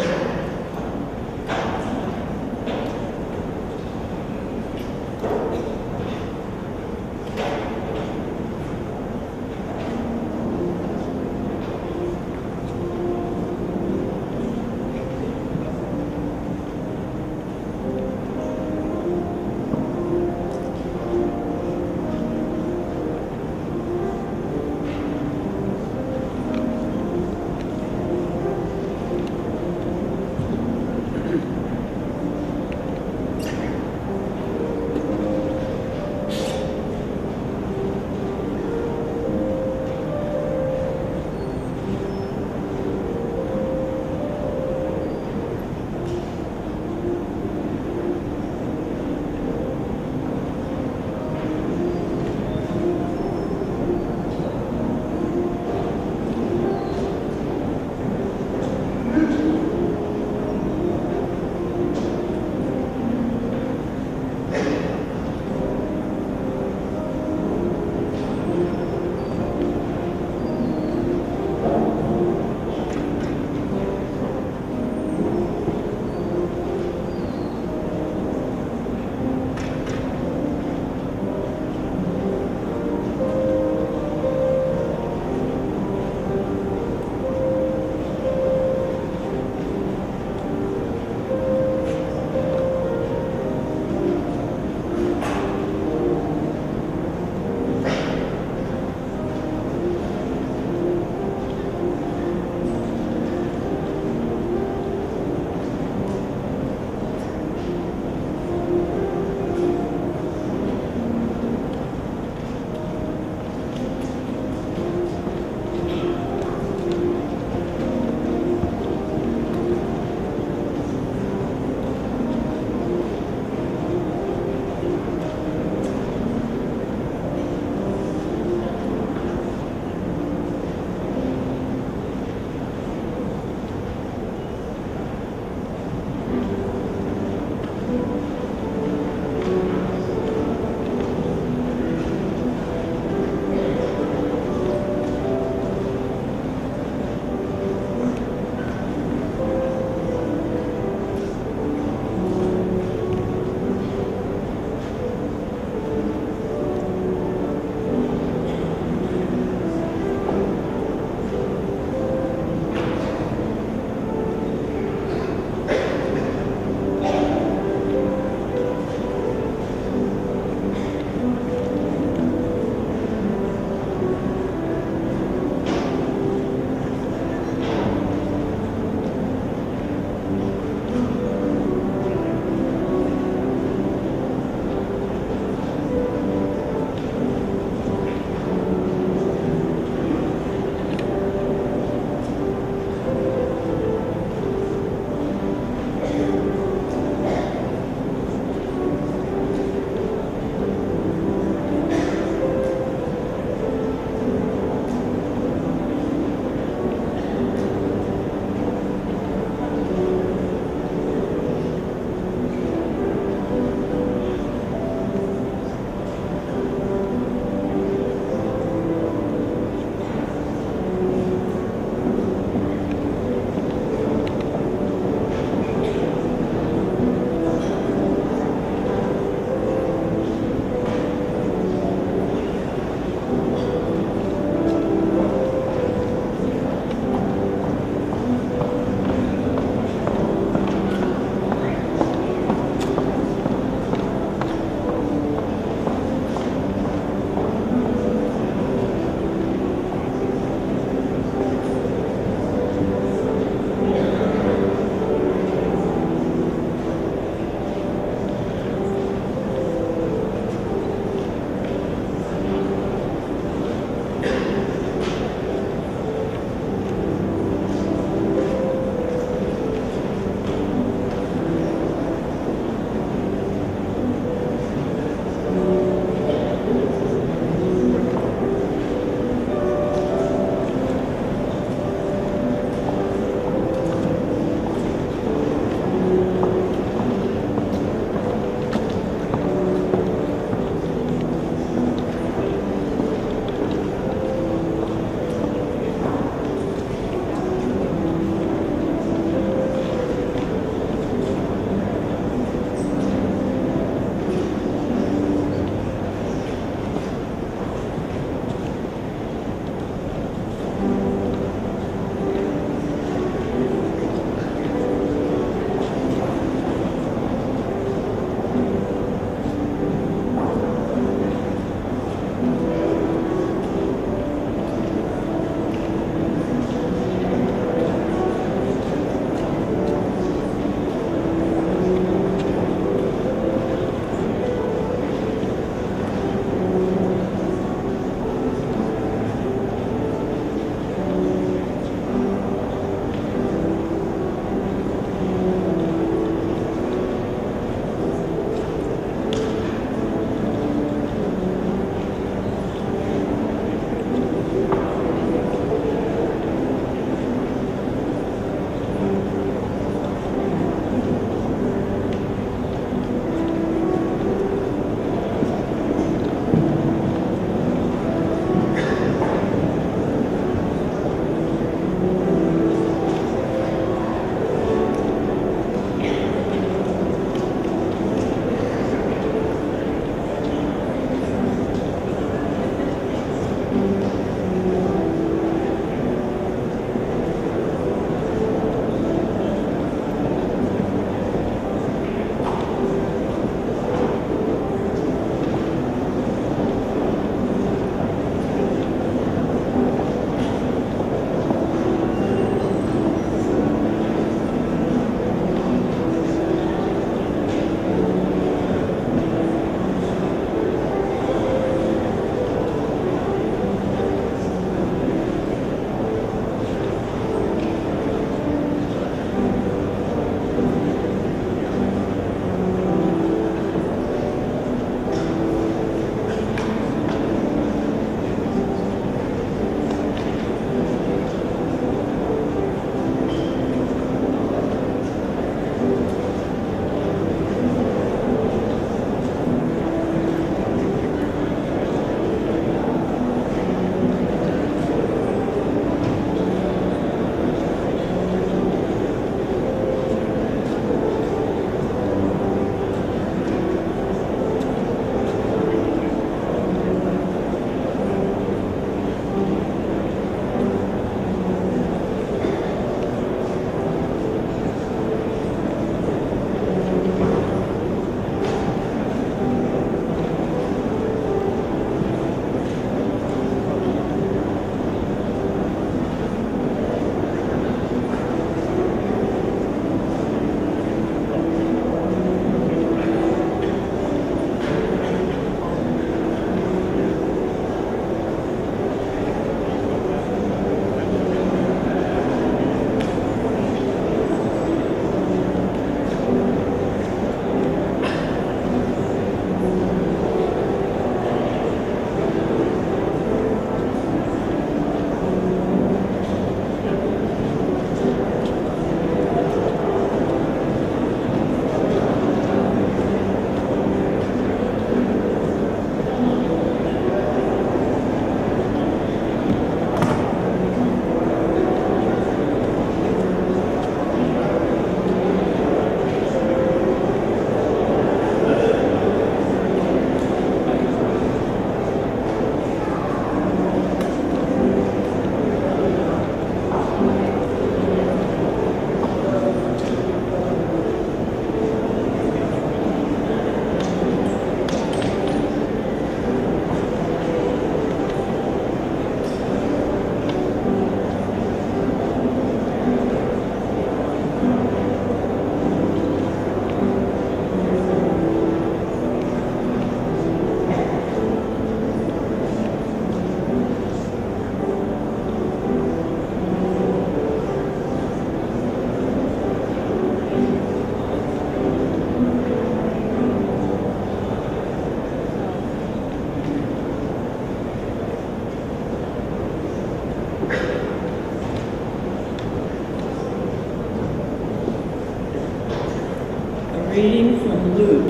reading from Luke.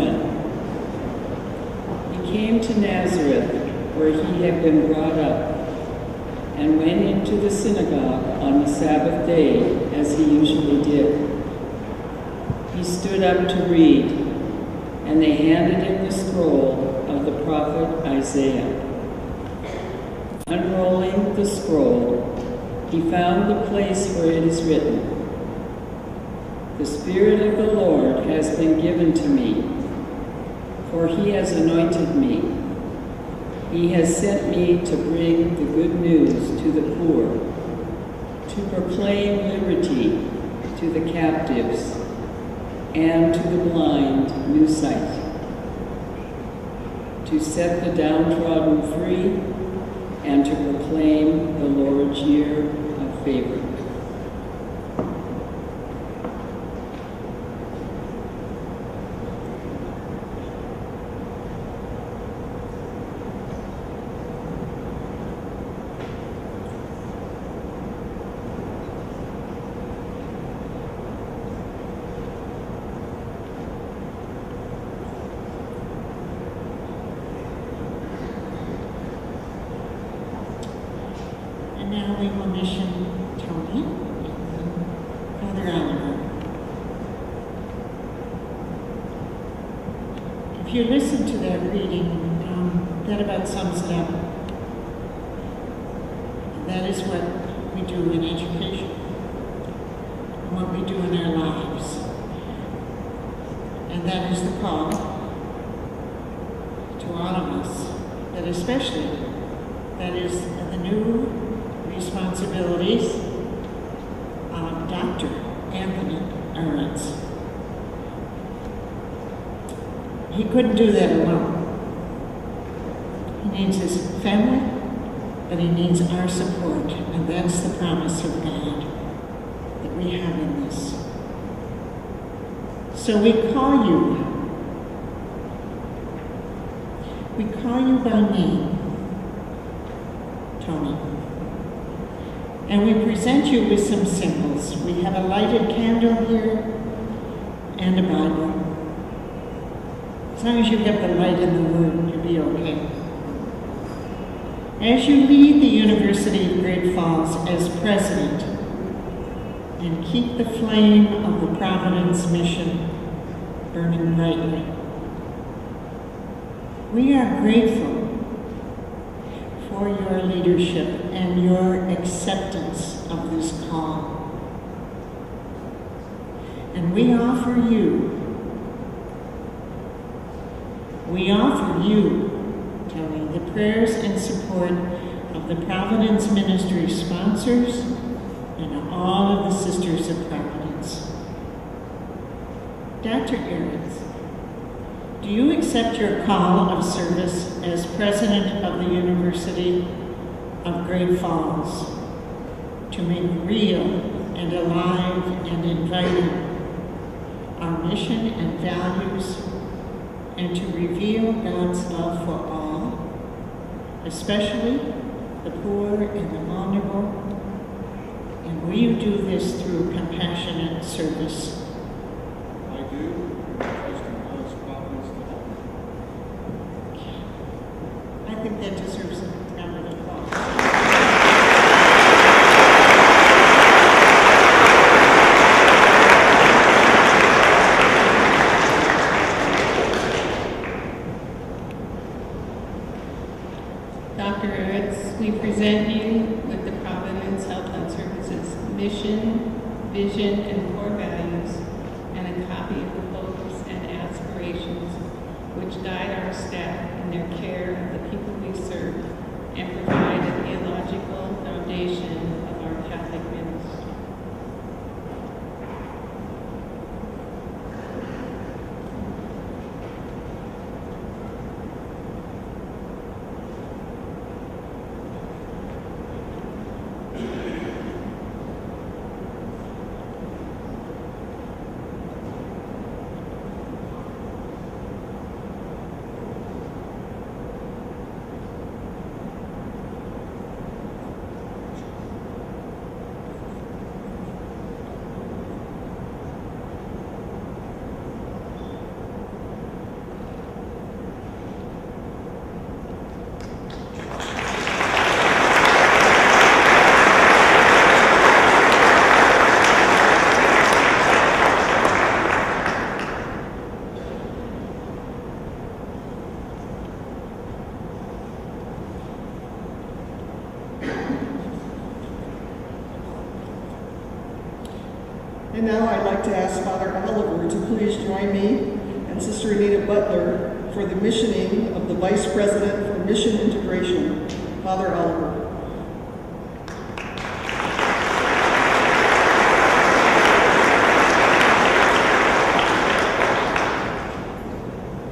He came to Nazareth, where he had been brought up, and went into the synagogue on the Sabbath day, as he usually did. He stood up to read, and they handed him the scroll of the prophet Isaiah. Unrolling the scroll, he found the place where it is written, "The Spirit of the Lord has been given to me, for he has anointed me. He has sent me to bring the good news to the poor, to proclaim liberty to the captives, and to the blind new sight, to set the downtrodden free, and to proclaim the Lord's year of favor." And now we will mission Tony and Father Oliver. If you listen to that reading, that about sums it up. That is what we do in education, and what we do in our lives. And that is the call to all of us, but especially that is the new responsibilities of Dr. Anthony Aretz. He couldn't do that alone. He needs his family, but he needs our support, and that's the promise of God that we have in this. So we call you by name, Tony. And we present you with some symbols. We have a lighted candle here and a Bible. As long as you have the light in the Word, you'll be okay. As you lead the University of Great Falls as president and keep the flame of the Providence mission burning brightly, we are grateful for your leadership and your acceptance of this call. And we offer you, Tony, the prayers and support of the Providence Ministry sponsors and all of the Sisters of Providence. Dr. Aretz, do you accept your call of service as president of the University of Great Falls to make real and alive and inviting our mission and values, and to reveal God's love for all, especially the poor and the vulnerable? And will you do this through compassionate service? I do. Trust in God's providence to help. I think that deserves a round of applause. Dr. Aretz, we present you with the Providence Health and Services mission, vision, and core values, and a copy of the hopes and aspirations which guide our staff in their care of the people we serve and provide a theological foundation of our Catholic ministry. And now I'd like to ask Father Oliver to please join me and Sister Anita Butler for the missioning of the Vice President for Mission Integration, Father Oliver.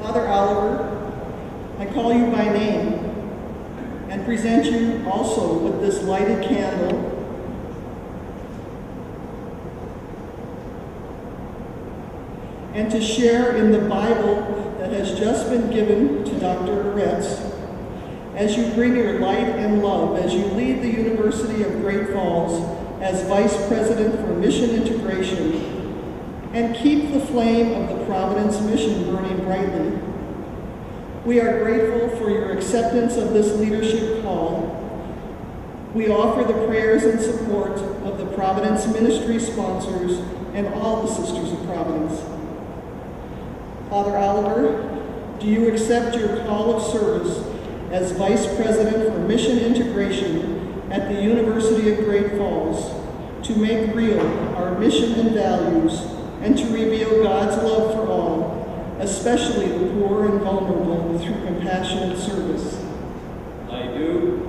Father Oliver, I call you by name and present you also with this lighted candle and to share in the Bible that has just been given to Dr. Aretz as you bring your light and love, as you lead the University of Great Falls as Vice President for Mission Integration, and keep the flame of the Providence mission burning brightly. We are grateful for your acceptance of this leadership call. We offer the prayers and support of the Providence ministry sponsors and all the Sisters of Providence. Father Oliver, do you accept your call of service as Vice President for Mission Integration at the University of Great Falls to make real our mission and values and to reveal God's love for all, especially the poor and vulnerable, through compassionate service? I do,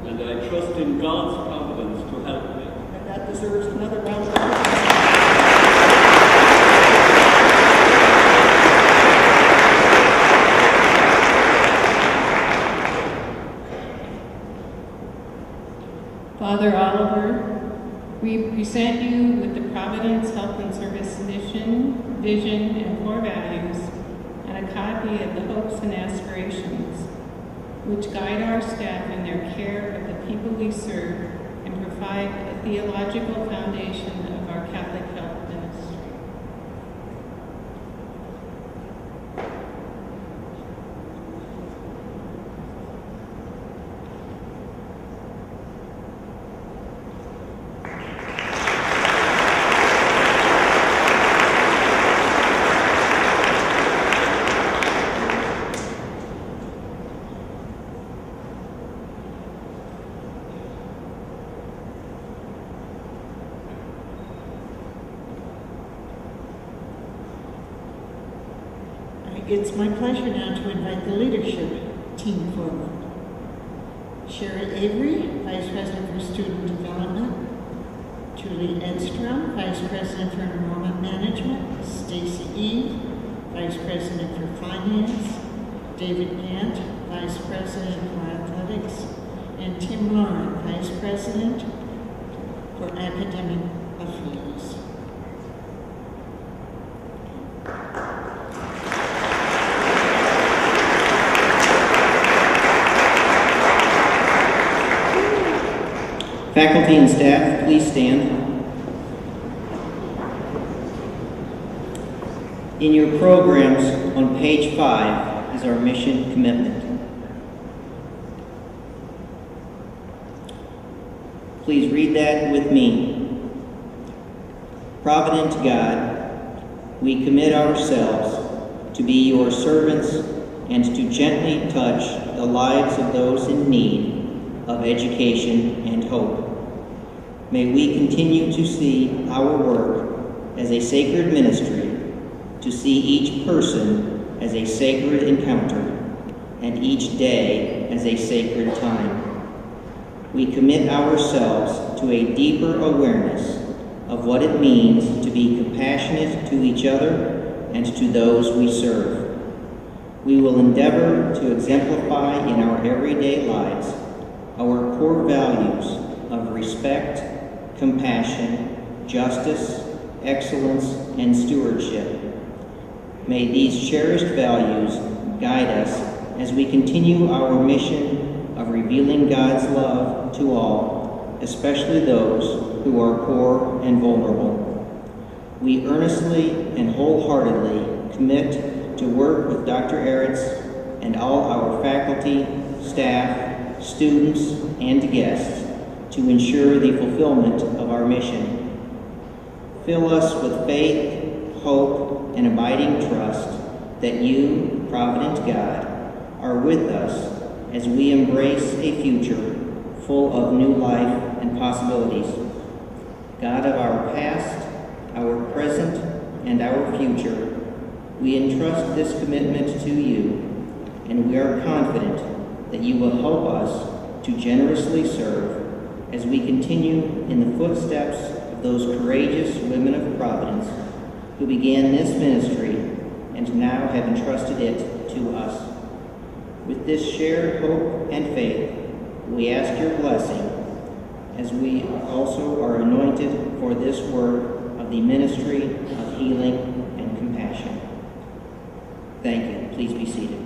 and I trust in God's providence to help me. And that deserves another round of applause. Father Oliver, we present you with the Providence Health and Service mission, vision, and core values, and a copy of the hopes and aspirations, which guide our staff in their care of the people we serve and provide a theological foundation of our Catholic health ministry. It's my pleasure now to invite the leadership team forward. Sherry Avery, Vice President for Student Development. Julie Edstrom, Vice President for Enrollment Management. Stacy Eve, Vice President for Finance. David Gant, Vice President for Athletics. And Tim Lauren, Vice President for Academic Affairs. Faculty and staff, please stand. In your programs on page 5 is our mission commitment. Please read that with me. Provident God, we commit ourselves to be your servants and to gently touch the lives of those in need of education and hope. May we continue to see our work as a sacred ministry, to see each person as a sacred encounter, and each day as a sacred time. We commit ourselves to a deeper awareness of what it means to be compassionate to each other and to those we serve. We will endeavor to exemplify in our everyday lives our core values of respect, compassion, justice, excellence, and stewardship. May these cherished values guide us as we continue our mission of revealing God's love to all, especially those who are poor and vulnerable. We earnestly and wholeheartedly commit to work with Dr. Aretz and all our faculty, staff, students, and guests to ensure the fulfillment of our mission. Fill us with faith, hope, and abiding trust that you, Provident God, are with us as we embrace a future full of new life and possibilities. God of our past, our present, and our future, we entrust this commitment to you, and we are confident that you will help us to generously serve as we continue in the footsteps of those courageous women of Providence who began this ministry and now have entrusted it to us. With this shared hope and faith, we ask your blessing as we also are anointed for this work of the ministry of healing and compassion. Thank you. Please be seated.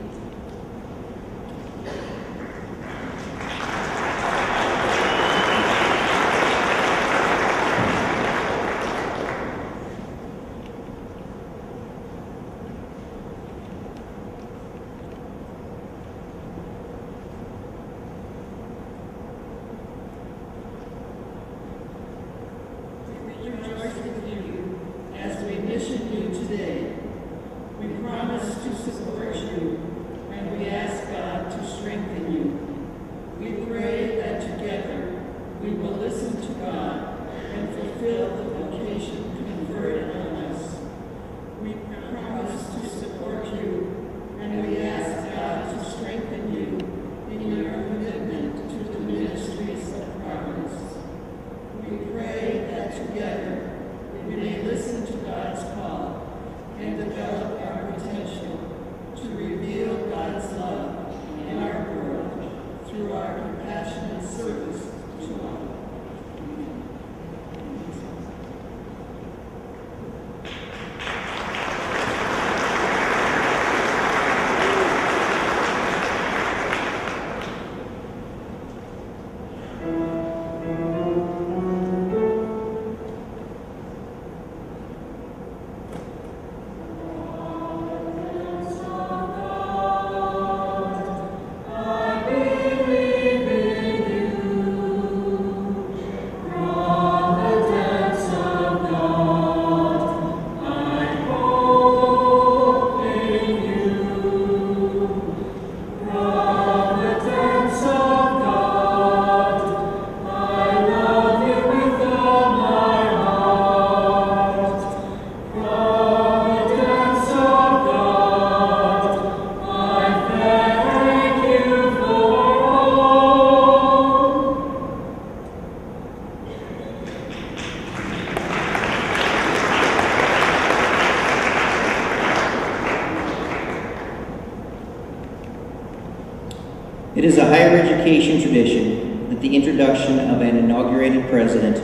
It is a higher education tradition that the introduction of an inaugurated president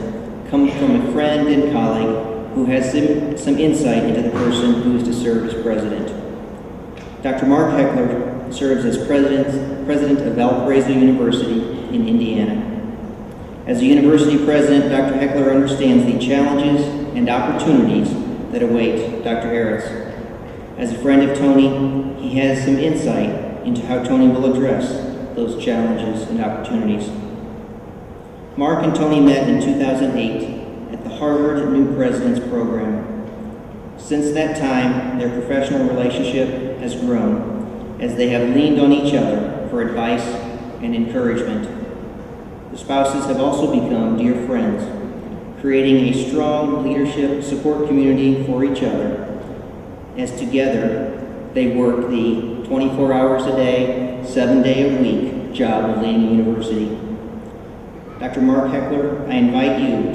comes from a friend and colleague who has some insight into the person who is to serve as president. Dr. Mark Heckler serves as president of Valparaiso University in Indiana. As a university president, Dr. Heckler understands the challenges and opportunities that await Dr. Aretz. As a friend of Tony, he has some insight into how Tony will address those challenges and opportunities. Mark and Tony met in 2008 at the Harvard New Presidents Program. Since that time, their professional relationship has grown as they have leaned on each other for advice and encouragement. The spouses have also become dear friends, creating a strong leadership support community for each other as together they work the 24 hours a day, 7-day-a-week job of leading a university. Dr. Mark Heckler, I invite you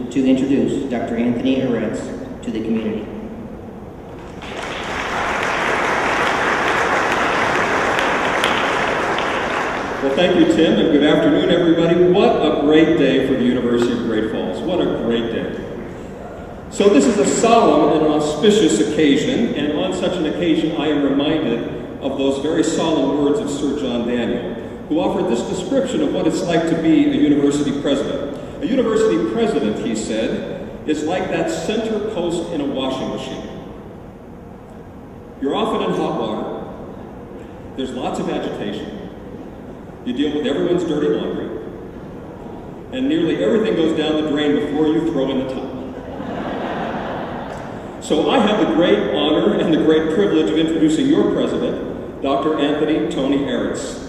to introduce Dr. Anthony Aretz to the community. Well, thank you, Tim, and good afternoon, everybody. What a great day for the University of Great Falls. What a great day. So this is a solemn and auspicious occasion, and on such an occasion I am reminded of those very solemn words of Sir John Daniel, who offered this description of what it's like to be a university president. A university president, he said, is like that center post in a washing machine. You're often in hot water. There's lots of agitation. You deal with everyone's dirty laundry. And nearly everything goes down the drain before you throw in the towel. So I have the great honor and the great privilege of introducing your president, Dr. Anthony Tony Aretz.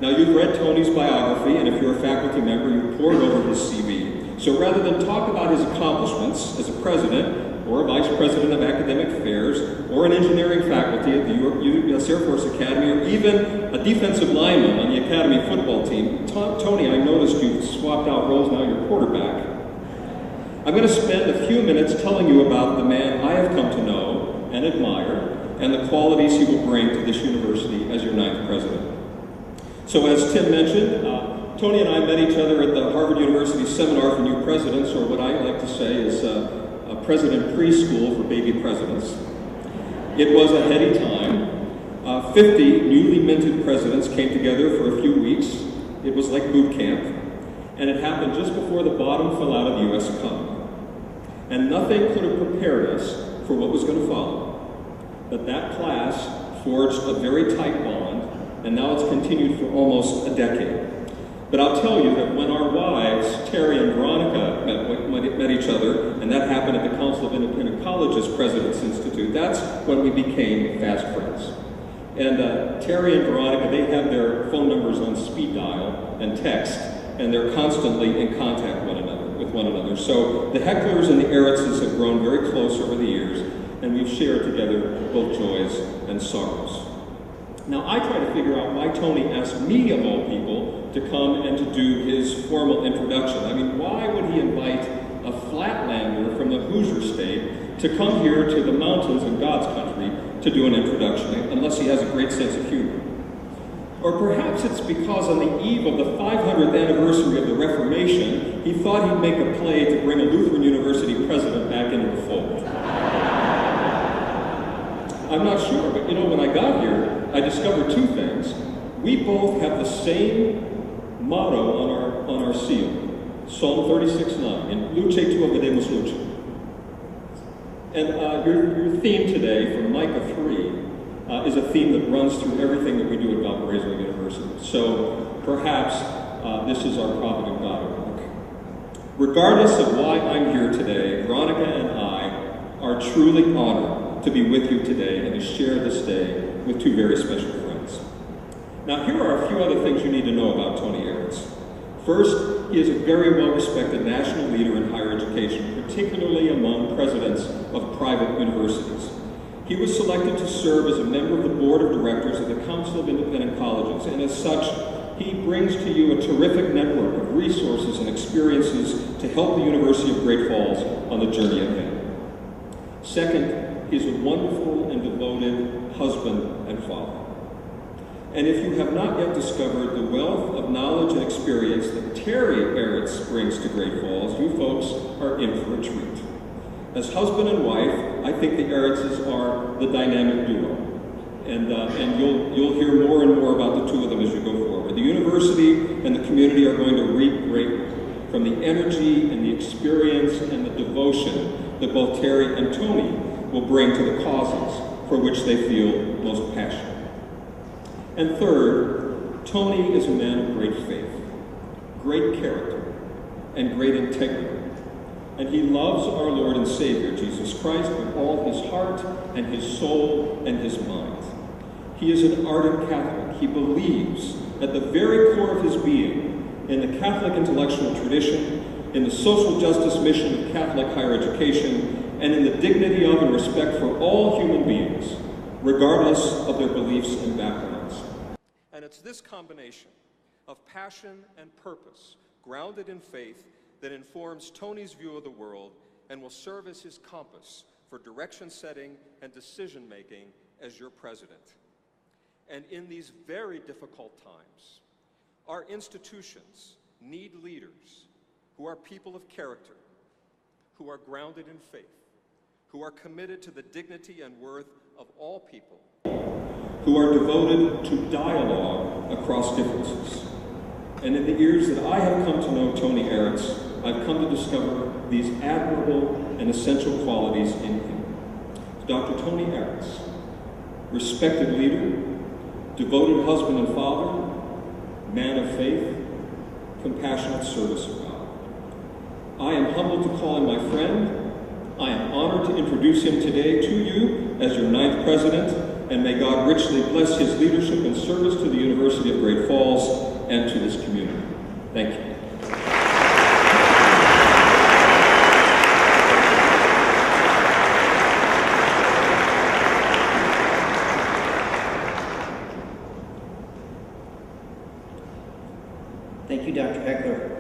Now, you've read Tony's biography, and if you're a faculty member, you've pored over his CV. So rather than talk about his accomplishments as a president, or a vice president of academic affairs, or an engineering faculty at the U.S. Air Force Academy, or even a defensive lineman on the Academy football team. Tony, I noticed you've swapped out roles, now you're quarterback. I'm going to spend a few minutes telling you about the man I have come to know and admire, and the qualities he will bring to this university as your 9th president. So as Tim mentioned, Tony and I met each other at the Harvard University Seminar for New Presidents, or what I like to say is a president preschool for baby presidents. It was a heady time. 50 newly minted presidents came together for a few weeks. It was like boot camp, and it happened just before the bottom fell out of the U.S. economy. And nothing could have prepared us for what was going to follow. But that class forged a very tight bond, and now it's continued for almost a decade. But I'll tell you that when our wives, Terry and Veronica, met each other, and that happened at the Council of Independent Colleges President's Institute, that's when we became fast friends. And Terry and Veronica, they have their phone numbers on speed dial and text, and they're constantly in contact with one another. So the Hecklers and the Aretzes have grown very close over the years, and we've shared together both joys and sorrows. Now, I try to figure out why Tony asked me, of all people, to come and to do his formal introduction. I mean, why would he invite a flatlander from the Hoosier State to come here to the mountains in God's country to do an introduction, unless he has a great sense of humor? Or perhaps it's because on the eve of the 500th anniversary of the Reformation, he thought he'd make a play to bring a Lutheran University president back into the fold. I'm not sure, but you know, when I got here, I discovered two things. We both have the same motto on our seal, Psalm 36:9, in Luce tu obedemus luce. And your theme today from Micah 3 is a theme that runs through everything that we do at Valparaiso University. So perhaps this is our provident God at work. Regardless of why I'm here today, Veronica and I are truly honored to be with you today and to share this day with two very special friends. Now, here are a few other things you need to know about Tony Aretz. First, he is a very well-respected national leader in higher education, particularly among presidents of private universities. He was selected to serve as a member of the board of directors of the Council of Independent Colleges, and as such, he brings to you a terrific network of resources and experiences to help the University of Great Falls on the journey ahead. Second, he's a wonderful and devoted husband and father. And if you have not yet discovered the wealth of knowledge and experience that Terry Aretz brings to Great Falls, you folks are in for a treat. As husband and wife, I think the Aretzes are the dynamic duo. And you'll hear more and more about the two of them as you go forward. The university and the community are going to reap greatly from the energy and the experience and the devotion that both Terry and Tony will bring to the causes for which they feel most passionate. And third, Tony is a man of great faith, great character, and great integrity. And he loves our Lord and Savior, Jesus Christ, with all his heart and his soul and his mind. He is an ardent Catholic. He believes at the very core of his being in the Catholic intellectual tradition, in the social justice mission of Catholic higher education, and in the dignity of and respect for all human beings, regardless of their beliefs and backgrounds. And it's this combination of passion and purpose, grounded in faith, that informs Tony's view of the world and will serve as his compass for direction setting and decision making as your president. And in these very difficult times, our institutions need leaders who are people of character, who are grounded in faith, who are committed to the dignity and worth of all people, who are devoted to dialogue across differences. And in the years that I have come to know Tony Aretz, I've come to discover these admirable and essential qualities in him. Dr. Tony Aretz, respected leader, devoted husband and father, man of faith, compassionate service of God. I am humbled to call him my friend. I am honored to introduce him today to you as your 9th president, and may God richly bless his leadership and service to the University of Great Falls and to this community. Thank you. Thank you, Dr. Heckler.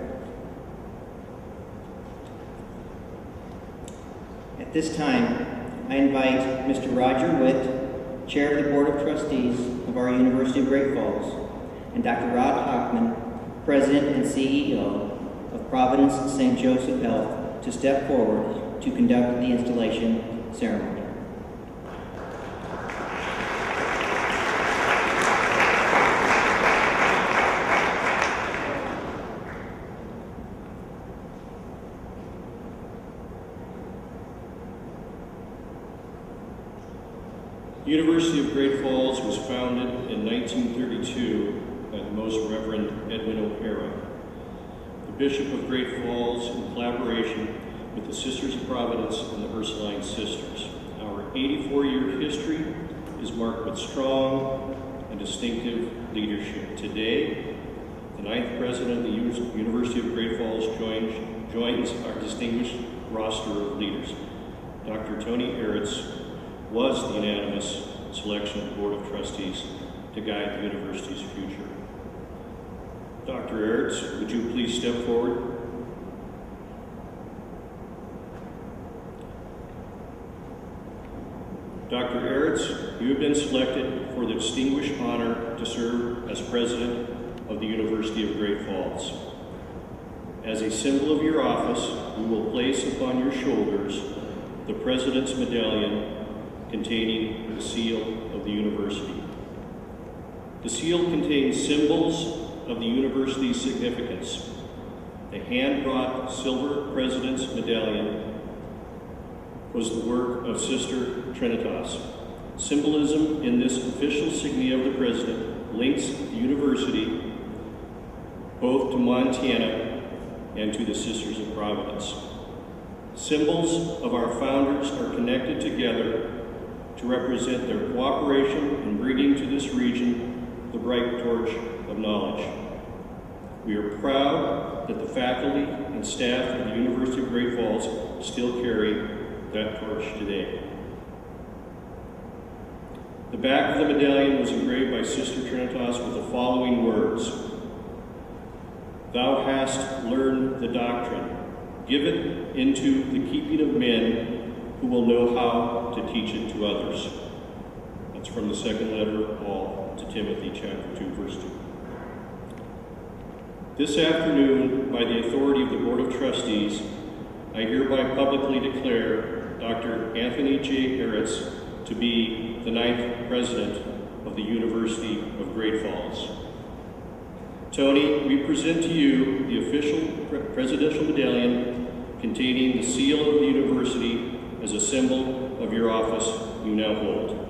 At this time, I invite Mr. Roger Witt, Chair of the Board of Trustees of our University of Great Falls, and Dr. Rod Hockman, President and CEO of Providence St. Joseph Health, to step forward to conduct the installation ceremony. The University of Great Falls was founded in 1932 by the Most Reverend Edwin O'Hara, the Bishop of Great Falls, in collaboration with the Sisters of Providence and the Ursuline Sisters. Our 84-year history is marked with strong and distinctive leadership. Today, the 9th President of the University of Great Falls joins our distinguished roster of leaders. Dr. Tony Aretz was the unanimous selection of the Board of Trustees to guide the university's future. Dr. Aretz, would you please step forward? Dr. Aretz, you have been selected for the distinguished honor to serve as President of the University of Great Falls. As a symbol of your office, we will place upon your shoulders the President's Medallion containing the seal of the university. The seal contains symbols of the university's significance. The hand-wrought silver President's Medallion was the work of Sister Trinitas. Symbolism in this official signia of the President links the university both to Montana and to the Sisters of Providence. Symbols of our founders are connected together to represent their cooperation in bringing to this region the bright torch of knowledge. We are proud that the faculty and staff of the University of Great Falls still carry that torch today. The back of the medallion was engraved by Sister Trinitas with the following words: "Thou hast learned the doctrine. Give it into the keeping of men who will know how to teach it to others." That's from the second letter of Paul to Timothy, chapter 2, verse 2. This afternoon, by the authority of the Board of Trustees, I hereby publicly declare Dr. Anthony J. Aretz to be the 9th President of the University of Great Falls. Tony, we present to you the official presidential medallion containing the seal of the university as a symbol of your office you now hold.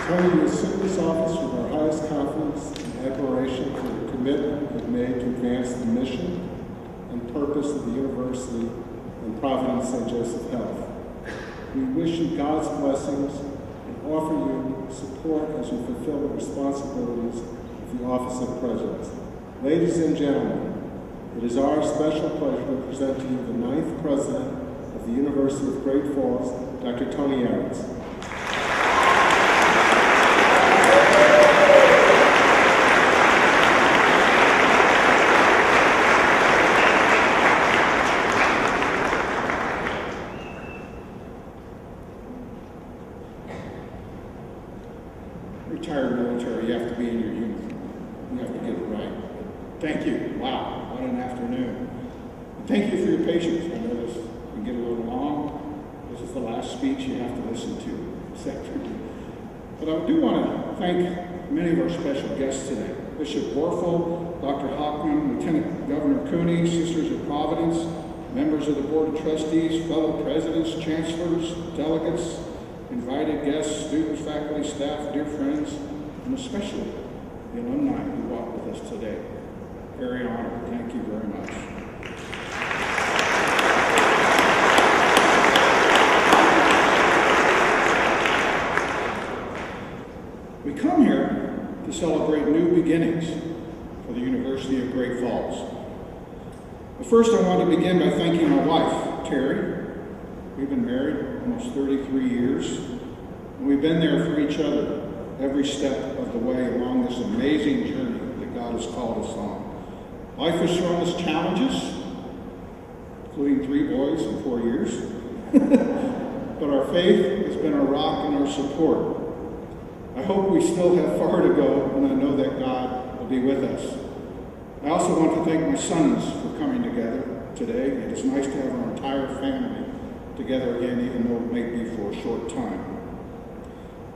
Tony, you assume this office with our highest confidence and admiration for the commitment you've made to advance the mission and purpose of the university and Providence St. Joseph Health. We wish you God's blessings and offer you support as you fulfill the responsibilities of the office of President. Ladies and gentlemen, it is our special pleasure to present to you the 9th President of the University of Great Falls, Dr. Tony Aretz. Retired military, you have to be in your uniform. You have to get it right. Thank you. Wow, what an afternoon. Thank you for your patience. I know this can get a little long. This is the last speech you have to listen to this afternoon. But I do want to thank many of our special guests today. Bishop Warfel, Dr. Hockman, Lieutenant Governor Cooney, Sisters of Providence, members of the Board of Trustees, fellow presidents, chancellors, delegates, invited guests, students, faculty, staff, dear friends, and especially the alumni who walked with us today. Very honored. Thank you very much. beginnings for the University of Great Falls. But first, I want to begin by thanking my wife, Terry. We've been married almost 33 years, and we've been there for each other every step of the way along this amazing journey that God has called us on. Life has thrown us challenges, including 3 boys in 4 years, but our faith has been our rock and our support. I hope we still have far to go, and I know that God will be with us. I also want to thank my sons for coming together today. It is nice to have our entire family together again, even though it may be for a short time.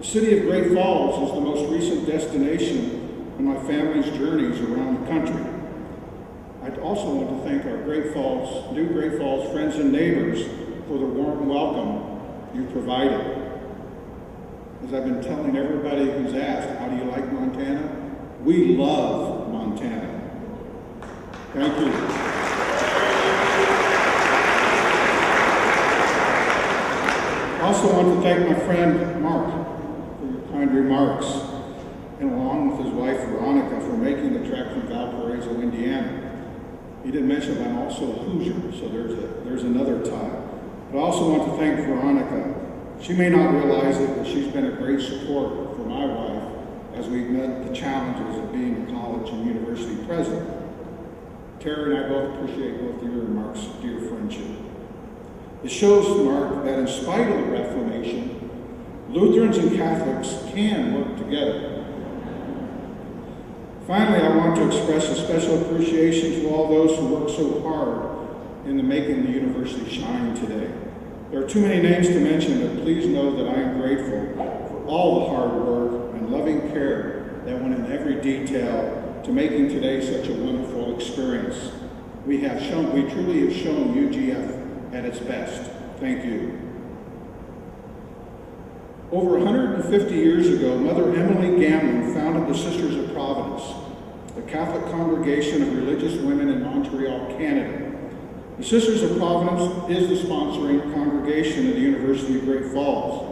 The city of Great Falls is the most recent destination in my family's journeys around the country. I'd also want to thank our new Great Falls friends and neighbors for the warm welcome you provided. As I've been telling everybody who's asked, how do you like Montana? We love Montana. Thank you. I also want to thank my friend Mark for your kind remarks, and along with his wife Veronica for making the trek from Valparaiso, Indiana. He did mention I'm also a Hoosier, so there's another tie. But I also want to thank Veronica. She may not realize it, but she's been a great support for my wife as we've met the challenges of being a college and university president. Terry and I both appreciate both your and Mark's dear friendship. It shows, Mark, that in spite of the Reformation, Lutherans and Catholics can work together. Finally, I want to express a special appreciation to all those who worked so hard in making the university shine today. There are too many names to mention, but please know that I am grateful for all the hard work and loving care that went in every detail to making today such a wonderful experience. We truly have shown UGF at its best. Thank you. Over 150 years ago, Mother Emily Gamlin founded the Sisters of Providence, the Catholic congregation of religious women in Montreal, Canada. The Sisters of Providence is the sponsoring congregation of the University of Great Falls.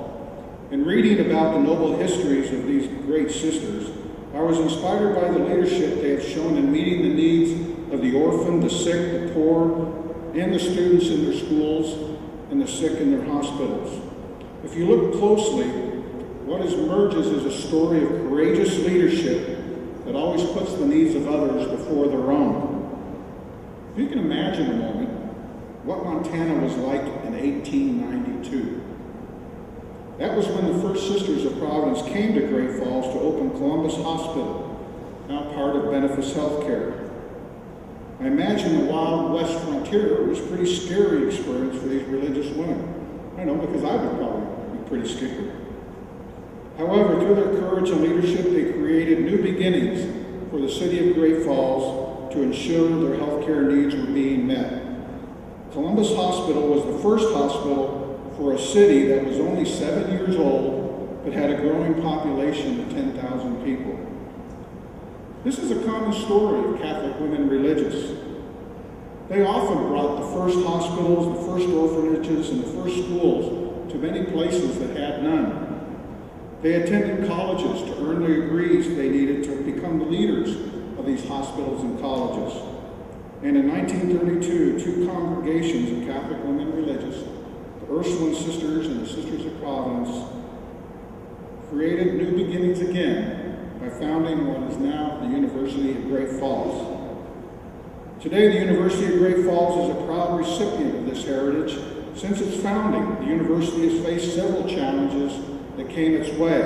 In reading about the noble histories of these great sisters, I was inspired by the leadership they have shown in meeting the needs of the orphan, the sick, the poor, and the students in their schools, and the sick in their hospitals. If you look closely, what emerges is a story of courageous leadership that always puts the needs of others before their own. If you can imagine a moment what Montana was like in 1892. That was when the first Sisters of Providence came to Great Falls to open Columbus Hospital, now part of Benefice Healthcare. I imagine the Wild West frontier was a pretty scary experience for these religious women. I know, because I would probably be pretty scared. However, through their courage and leadership, they created new beginnings for the city of Great Falls to ensure their healthcare needs were being met. Columbus Hospital was the first hospital for a city that was only 7 years old, but had a growing population of 10,000 people. This is a common story of Catholic women religious. They often brought the first hospitals, the first orphanages, and the first schools to many places that had none. They attended colleges to earn the degrees they needed to become the leaders of these hospitals and colleges. And in 1932, 2 congregations of Catholic women religious, the Ursuline Sisters and the Sisters of Providence, created new beginnings again by founding what is now the University of Great Falls. Today, the University of Great Falls is a proud recipient of this heritage. Since its founding, the university has faced several challenges that came its way,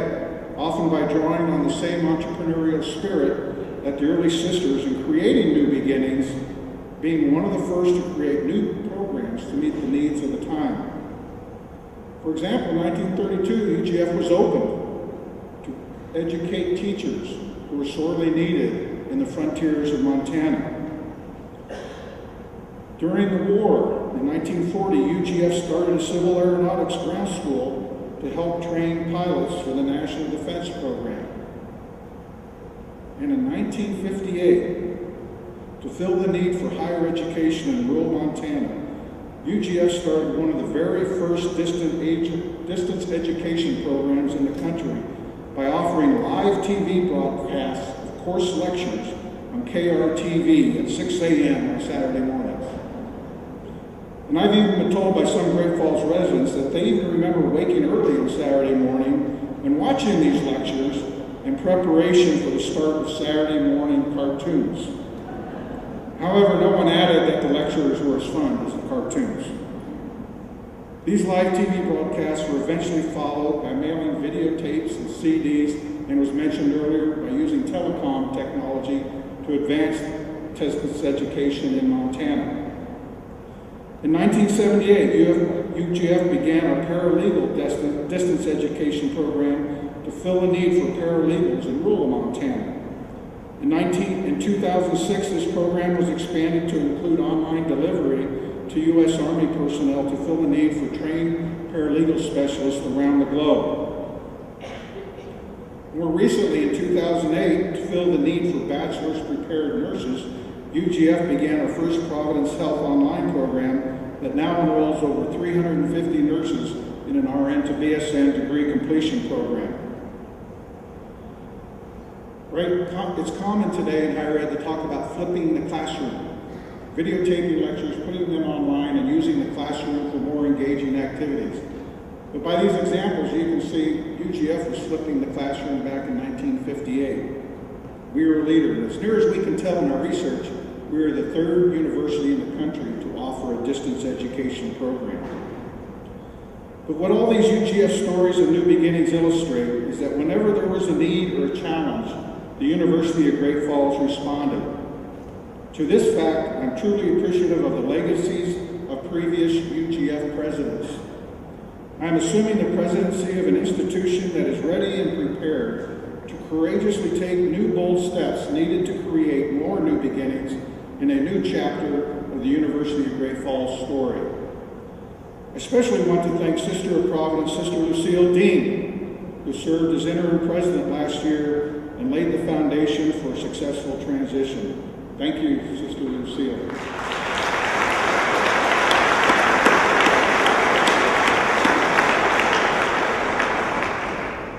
often by drawing on the same entrepreneurial spirit that the early sisters in creating new beginnings, being one of the first to create new programs to meet the needs of the time. For example, in 1932, UGF was opened to educate teachers who were sorely needed in the frontiers of Montana. During the war, in 1940, UGF started a civil aeronautics ground school to help train pilots for the National Defense Program. And in 1958, to fill the need for higher education in rural Montana, UGF started one of the very first distance education programs in the country by offering live TV broadcasts of course lectures on KRTV at 6 a.m. on Saturday mornings. And I've even been told by some Great Falls residents that they even remember waking early on Saturday morning and watching these lectures in preparation for the start of Saturday morning cartoons. However, no one added that the lectures were as fun as the cartoons. These live TV broadcasts were eventually followed by mailing videotapes and CDs, and was mentioned earlier, by using telecom technology to advance distance education in Montana. In 1978, UGF began a paralegal distance education program to fill a need for paralegals in rural Montana. In 2006, this program was expanded to include online delivery to U.S. Army personnel to fill the need for trained paralegal specialists around the globe. More recently, in 2008, to fill the need for bachelor's prepared nurses, UGF began our first Providence Health online program that now enrolls over 350 nurses in an RN to BSN degree completion program. Right, it's common today in higher ed to talk about flipping the classroom, videotaping lectures, putting them online, and using the classroom for more engaging activities. But by these examples, you can see UGF was flipping the classroom back in 1958. We were a leader, and as near as we can tell in our research, we are the third university in the country to offer a distance education program. But what all these UGF stories of new beginnings illustrate is that whenever there was a need or a challenge, the University of Great Falls responded. To this fact, I'm truly appreciative of the legacies of previous UGF presidents. I'm assuming the presidency of an institution that is ready and prepared to courageously take new bold steps needed to create more new beginnings in a new chapter of the University of Great Falls story. I especially want to thank Sister of Providence, Sister Lucille Dean, who served as interim president last year and laid the foundation for a successful transition. Thank you, Sister Lucille.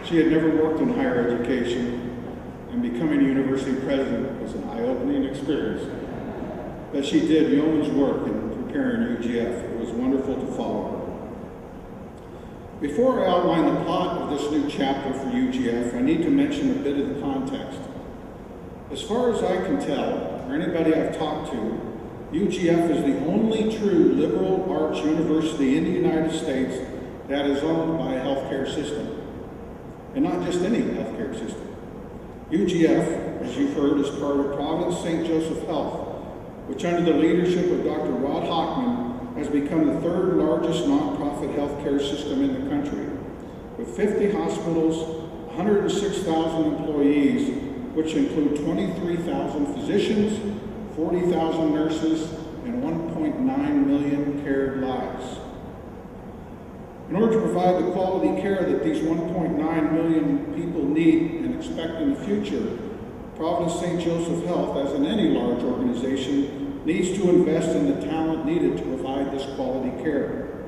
She had never worked in higher education, and becoming university president was an eye-opening experience. But she did yeoman's work in preparing UGF. It was wonderful to follow her. Before I outline the plot of this new chapter for UGF, I need to mention a bit of the context. As far as I can tell, or anybody I've talked to, UGF is the only true liberal arts university in the United States that is owned by a healthcare system. And not just any healthcare system. UGF, as you've heard, is part of Providence St. Joseph Health, which under the leadership of Dr. Rod Hochman has become the third largest nonprofit healthcare system in the country, with 50 hospitals, 106,000 employees, which include 23,000 physicians, 40,000 nurses, and 1.9 million cared lives. In order to provide the quality care that these 1.9 million people need and expect in the future, Providence St. Joseph Health, as in any large organization, needs to invest in the talent needed to provide this quality care.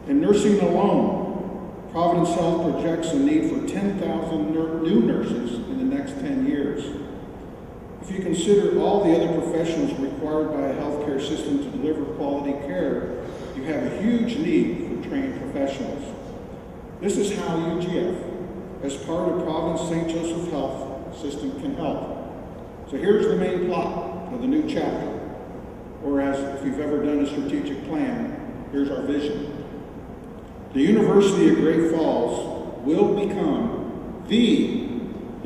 In nursing alone, Providence Health projects a need for 10,000 new nurses in the next 10 years. If you consider all the other professionals required by a healthcare system to deliver quality care, you have a huge need for trained professionals. This is how UGF, as part of Providence St. Joseph Health system, can help. So here's the main plot of the new chapter. Or as if you've ever done a strategic plan, here's our vision. The University of Great Falls will become the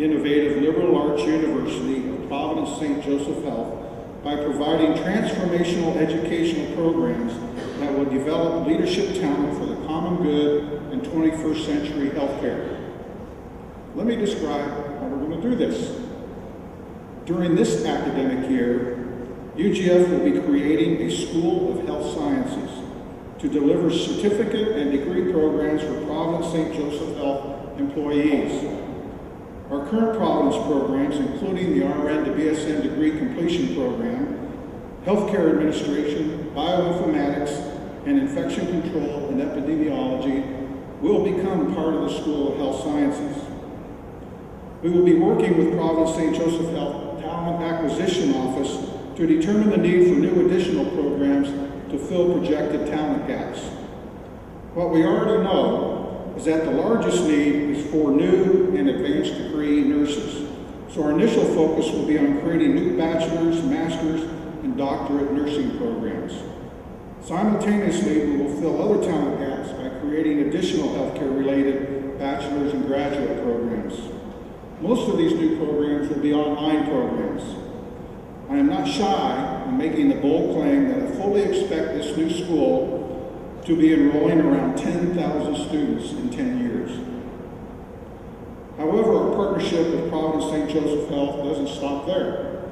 innovative liberal arts university of Providence St. Joseph Health by providing transformational educational programs that will develop leadership talent for the common good in 21st century healthcare. Let me describe how we're going to do this. During this academic year, UGF will be creating a School of Health Sciences to deliver certificate and degree programs for Providence St. Joseph Health employees. Our current Providence programs, including the RN to BSN degree completion program, healthcare administration, bioinformatics, and infection control and epidemiology, will become part of the School of Health Sciences. We will be working with Providence St. Joseph Health Talent Acquisition Office to determine the need for new additional programs to fill projected talent gaps. What we already know is that the largest need is for new and advanced degree nurses. So our initial focus will be on creating new bachelor's, master's, and doctorate nursing programs. Simultaneously, we will fill other talent gaps by creating additional healthcare-related bachelor's and graduate programs. Most of these new programs will be online programs. I am not shy in making the bold claim that I fully expect this new school to be enrolling around 10,000 students in 10 years. However, our partnership with Providence St. Joseph Health doesn't stop there.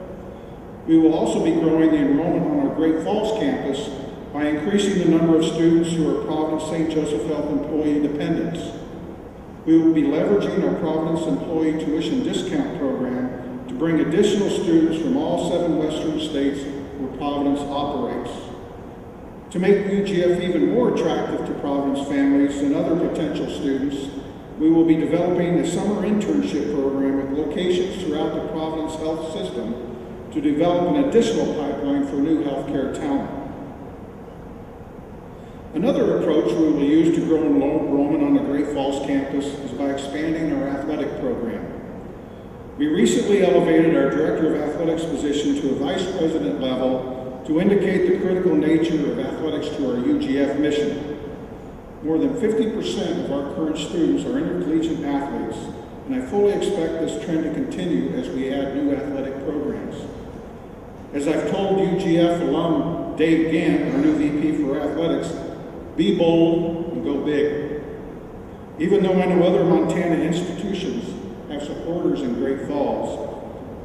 We will also be growing the enrollment on our Great Falls campus by increasing the number of students who are Providence St. Joseph Health employee dependents. We will be leveraging our Providence Employee Tuition Discount Program to bring additional students from all 7 western states where Providence operates. To make UGF even more attractive to Providence families and other potential students, we will be developing a summer internship program with locations throughout the Providence health system to develop an additional pipeline for new healthcare talent. Another approach we will use to grow enrollment on the Great Falls campus is by expanding our athletic program. We recently elevated our Director of Athletics position to a Vice President level to indicate the critical nature of athletics to our UGF mission. More than 50% of our current students are intercollegiate athletes, and I fully expect this trend to continue as we add new athletic programs. As I've told UGF alum Dave Gant, our new VP for Athletics, be bold and go big. Even though I know other Montana institutions have supporters in Great Falls,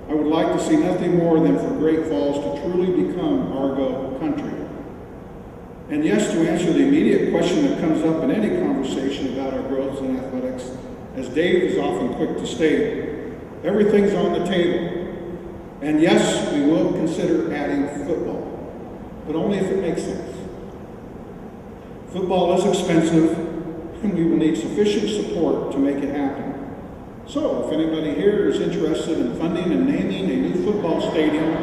I would like to see nothing more than for Great Falls to truly become Argo country. And yes, to answer the immediate question that comes up in any conversation about our growth in athletics, as Dave is often quick to state, everything's on the table. And yes, we will consider adding football, but only if it makes sense. Football is expensive, and we will need sufficient support to make it happen. So, if anybody here is interested in funding and naming a new football stadium,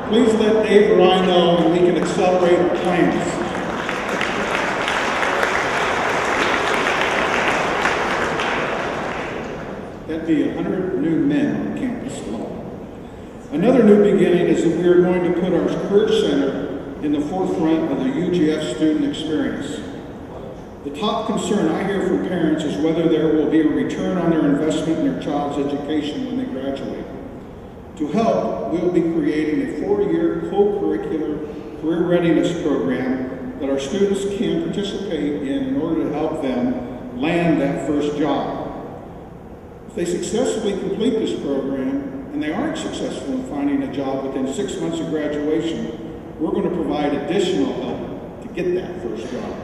please let Dave or I know, and we can accelerate our plans. That'd be 100 new men on campus alone. Another new beginning is that we are going to put our Career Center in the forefront of the UGF student experience. The top concern I hear from parents is whether there will be a return on their investment in their child's education when they graduate. To help, we will be creating a 4-year co-curricular career readiness program that our students can participate in order to help them land that first job. If they successfully complete this program, and they aren't successful in finding a job within 6 months of graduation, we're going to provide additional help to get that first job.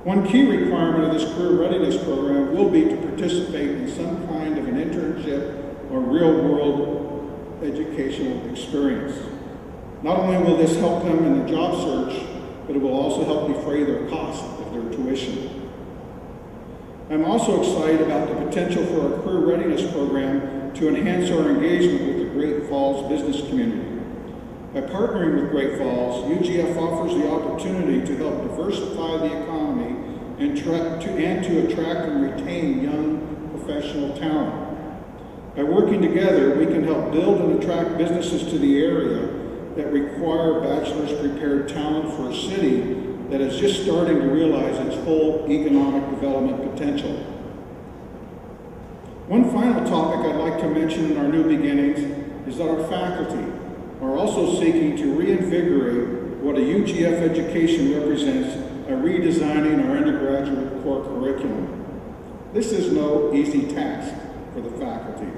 One key requirement of this career readiness program will be to participate in some kind of an internship or real-world educational experience. Not only will this help them in their job search, but it will also help defray their cost of their tuition. I'm also excited about the potential for our career readiness program to enhance our engagement with the Great Falls business community. By partnering with Great Falls, UGF offers the opportunity to help diversify the economy and to attract and retain young professional talent. By working together, we can help build and attract businesses to the area that require bachelor's prepared talent for a city that is just starting to realize its full economic development potential. One final topic I'd like to mention in our new beginnings is that our faculty are also seeking to reinvigorate what a UGF education represents by redesigning our undergraduate core curriculum. This is no easy task for the faculty,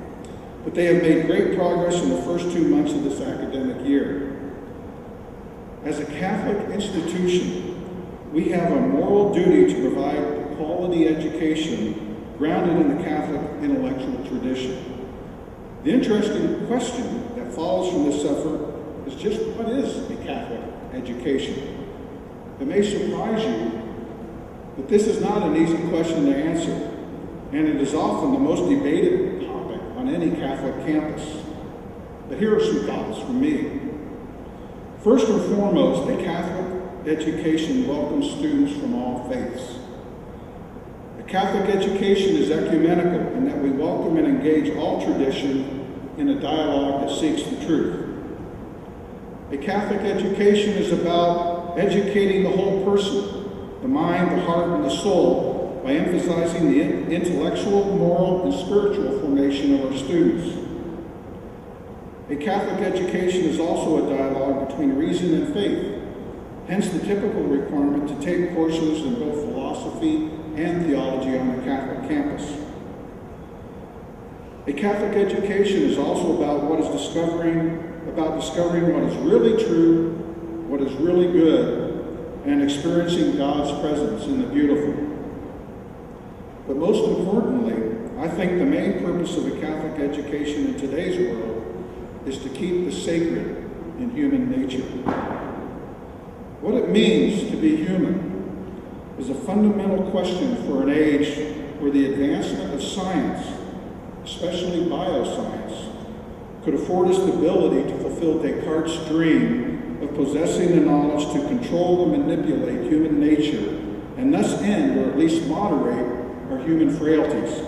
but they have made great progress in the first 2 months of this academic year. As a Catholic institution, we have a moral duty to provide quality education grounded in the Catholic intellectual tradition. The interesting question that follows from this effort is just what is a Catholic education? It may surprise you, but this is not an easy question to answer, and it is often the most debated on any Catholic campus. But here are some thoughts from me. First and foremost, a Catholic education welcomes students from all faiths. A Catholic education is ecumenical in that we welcome and engage all tradition in a dialogue that seeks the truth. A Catholic education is about educating the whole person, the mind, the heart, and the soul, by emphasizing the intellectual, moral, and spiritual formation of our students. A Catholic education is also a dialogue between reason and faith, hence the typical requirement to take courses in both philosophy and theology on the Catholic campus. A Catholic education is also about discovering what is really true, what is really good, and experiencing God's presence in the beautiful. But most importantly, I think the main purpose of a Catholic education in today's world is to keep the sacred in human nature. What it means to be human is a fundamental question for an age where the advancement of science, especially bioscience, could afford us the ability to fulfill Descartes' dream of possessing the knowledge to control and manipulate human nature and thus end, or at least moderate, our human frailties.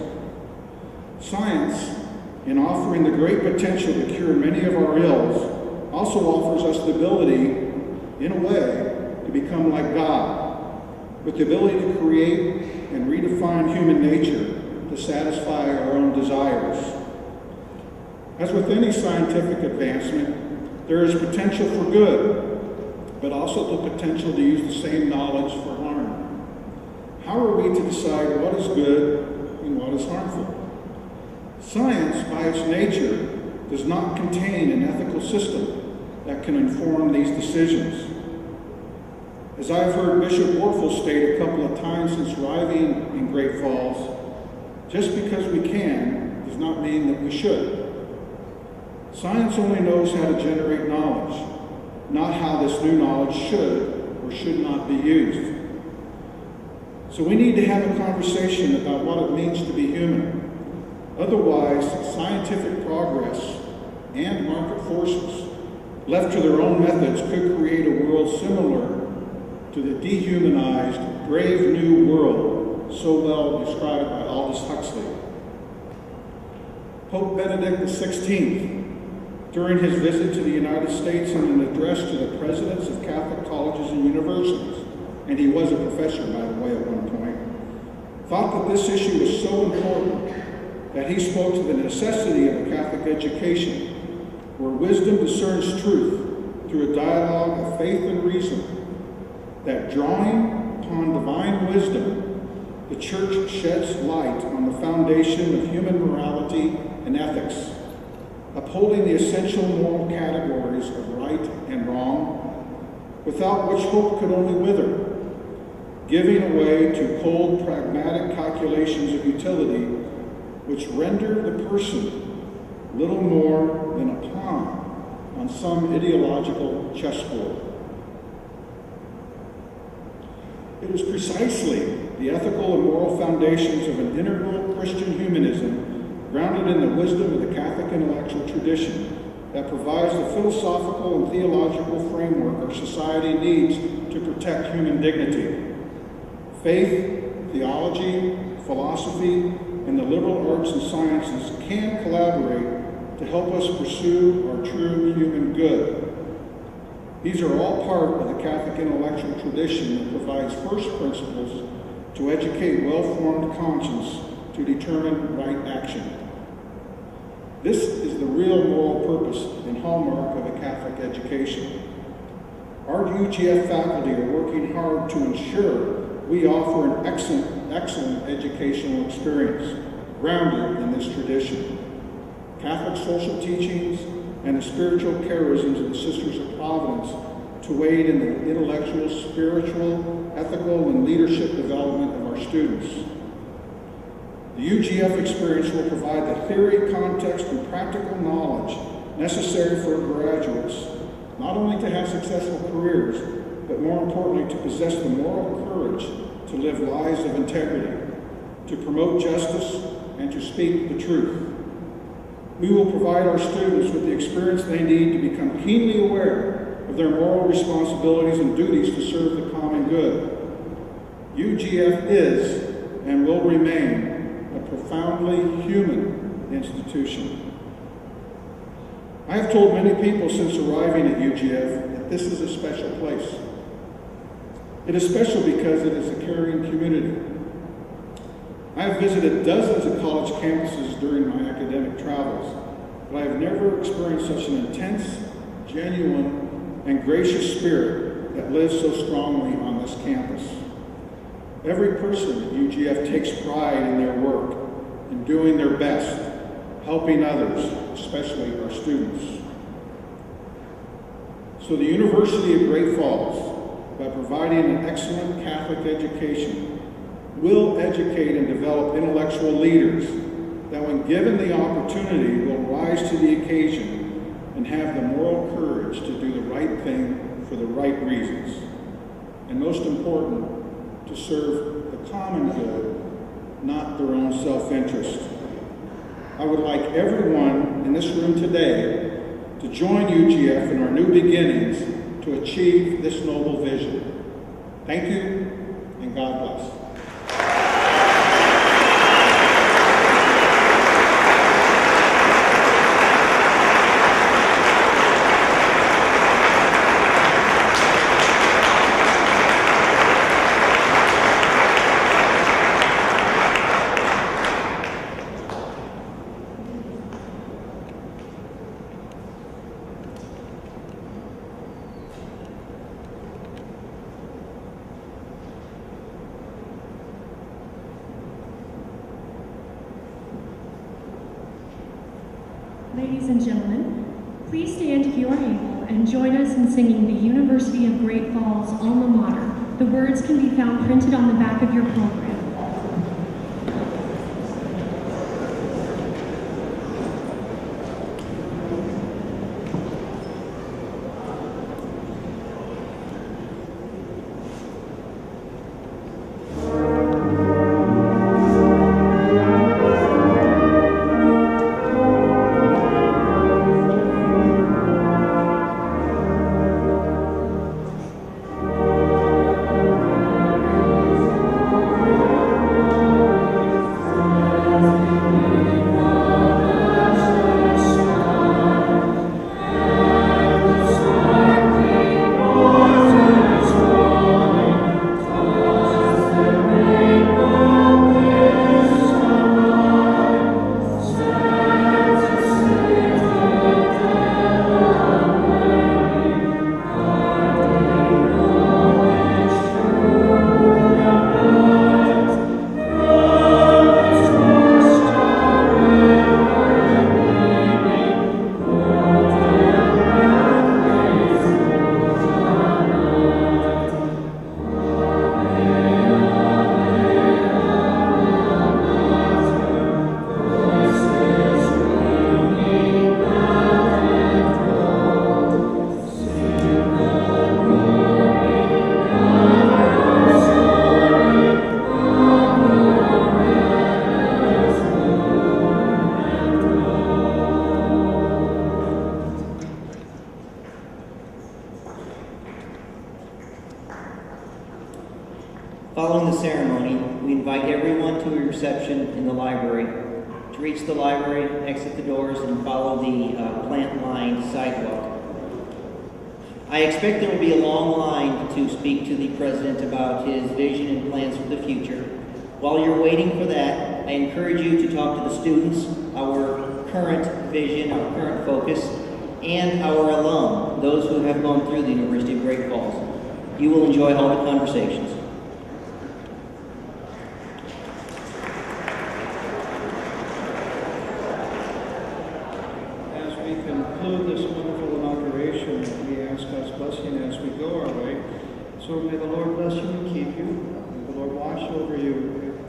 Science, in offering the great potential to cure many of our ills, also offers us the ability, in a way, to become like God, with the ability to create and redefine human nature to satisfy our own desires. As with any scientific advancement, there is potential for good, but also the potential to use the same knowledge for harm. How are we to decide what is good and what is harmful? Science, by its nature, does not contain an ethical system that can inform these decisions. As I've heard Bishop Warfel state a couple of times since arriving in Great Falls, just because we can does not mean that we should. Science only knows how to generate knowledge, not how this new knowledge should or should not be used. So we need to have a conversation about what it means to be human. Otherwise, scientific progress and market forces, left to their own methods, could create a world similar to the dehumanized, brave new world so well described by Aldous Huxley. Pope Benedict XVI, during his visit to the United States in an address to the presidents of Catholic colleges and universities, and he was a professor, by the way, at one point, thought that this issue was so important that he spoke to the necessity of a Catholic education where wisdom discerns truth through a dialogue of faith and reason, that drawing upon divine wisdom, the Church sheds light on the foundation of human morality and ethics, upholding the essential moral categories of right and wrong, without which hope could only wither, giving way to cold, pragmatic calculations of utility, which render the person little more than a pawn on some ideological chessboard. It was precisely the ethical and moral foundations of an integral Christian humanism, grounded in the wisdom of the Catholic intellectual tradition, that provides the philosophical and theological framework our society needs to protect human dignity. Faith, theology, philosophy, and the liberal arts and sciences can collaborate to help us pursue our true human good. These are all part of the Catholic intellectual tradition that provides first principles to educate well-formed conscience to determine right action. This is the real moral purpose and hallmark of a Catholic education. Our UGF faculty are working hard to ensure we offer an excellent educational experience grounded in this tradition. Catholic social teachings and the spiritual charisms of the Sisters of Providence to aid in the intellectual, spiritual, ethical, and leadership development of our students. The UGF experience will provide the theory, context, and practical knowledge necessary for graduates, not only to have successful careers, but more importantly, to possess the moral courage to live lives of integrity, to promote justice, and to speak the truth. We will provide our students with the experience they need to become keenly aware of their moral responsibilities and duties to serve the common good. UGF is and will remain a profoundly human institution. I have told many people since arriving at UGF that this is a special place. It is special because it is a caring community. I have visited dozens of college campuses during my academic travels, but I have never experienced such an intense, genuine, and gracious spirit that lives so strongly on this campus. Every person at UGF takes pride in their work, in doing their best, helping others, especially our students. So the University of Great Falls, by providing an excellent Catholic education, will educate and develop intellectual leaders that, when given the opportunity, will rise to the occasion and have the moral courage to do the right thing for the right reasons. And most important, to serve the common good, not their own self-interest. I would like everyone in this room today to join UGF in our new beginnings to achieve this noble vision. Thank you, and God bless. Ladies and gentlemen, please stand if you are able and join us in singing the University of Great Falls alma mater. The words can be found printed on the back of your program. Following the ceremony, we invite everyone to a reception in the library. To reach the library, exit the doors and follow the plant-lined sidewalk. I expect there will be a long line to speak to the President about his vision and plans for the future. While you're waiting for that, I encourage you to talk to the students, our current vision, our current focus, and our alum, those who have gone through the University of Great Falls. You will enjoy all the conversations. This wonderful inauguration, we ask God's blessing as we go our way. So may the Lord bless you and keep you. May the Lord watch over you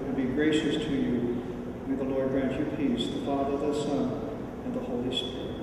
and be gracious to you. May the Lord grant you peace, the Father, the Son, and the Holy Spirit.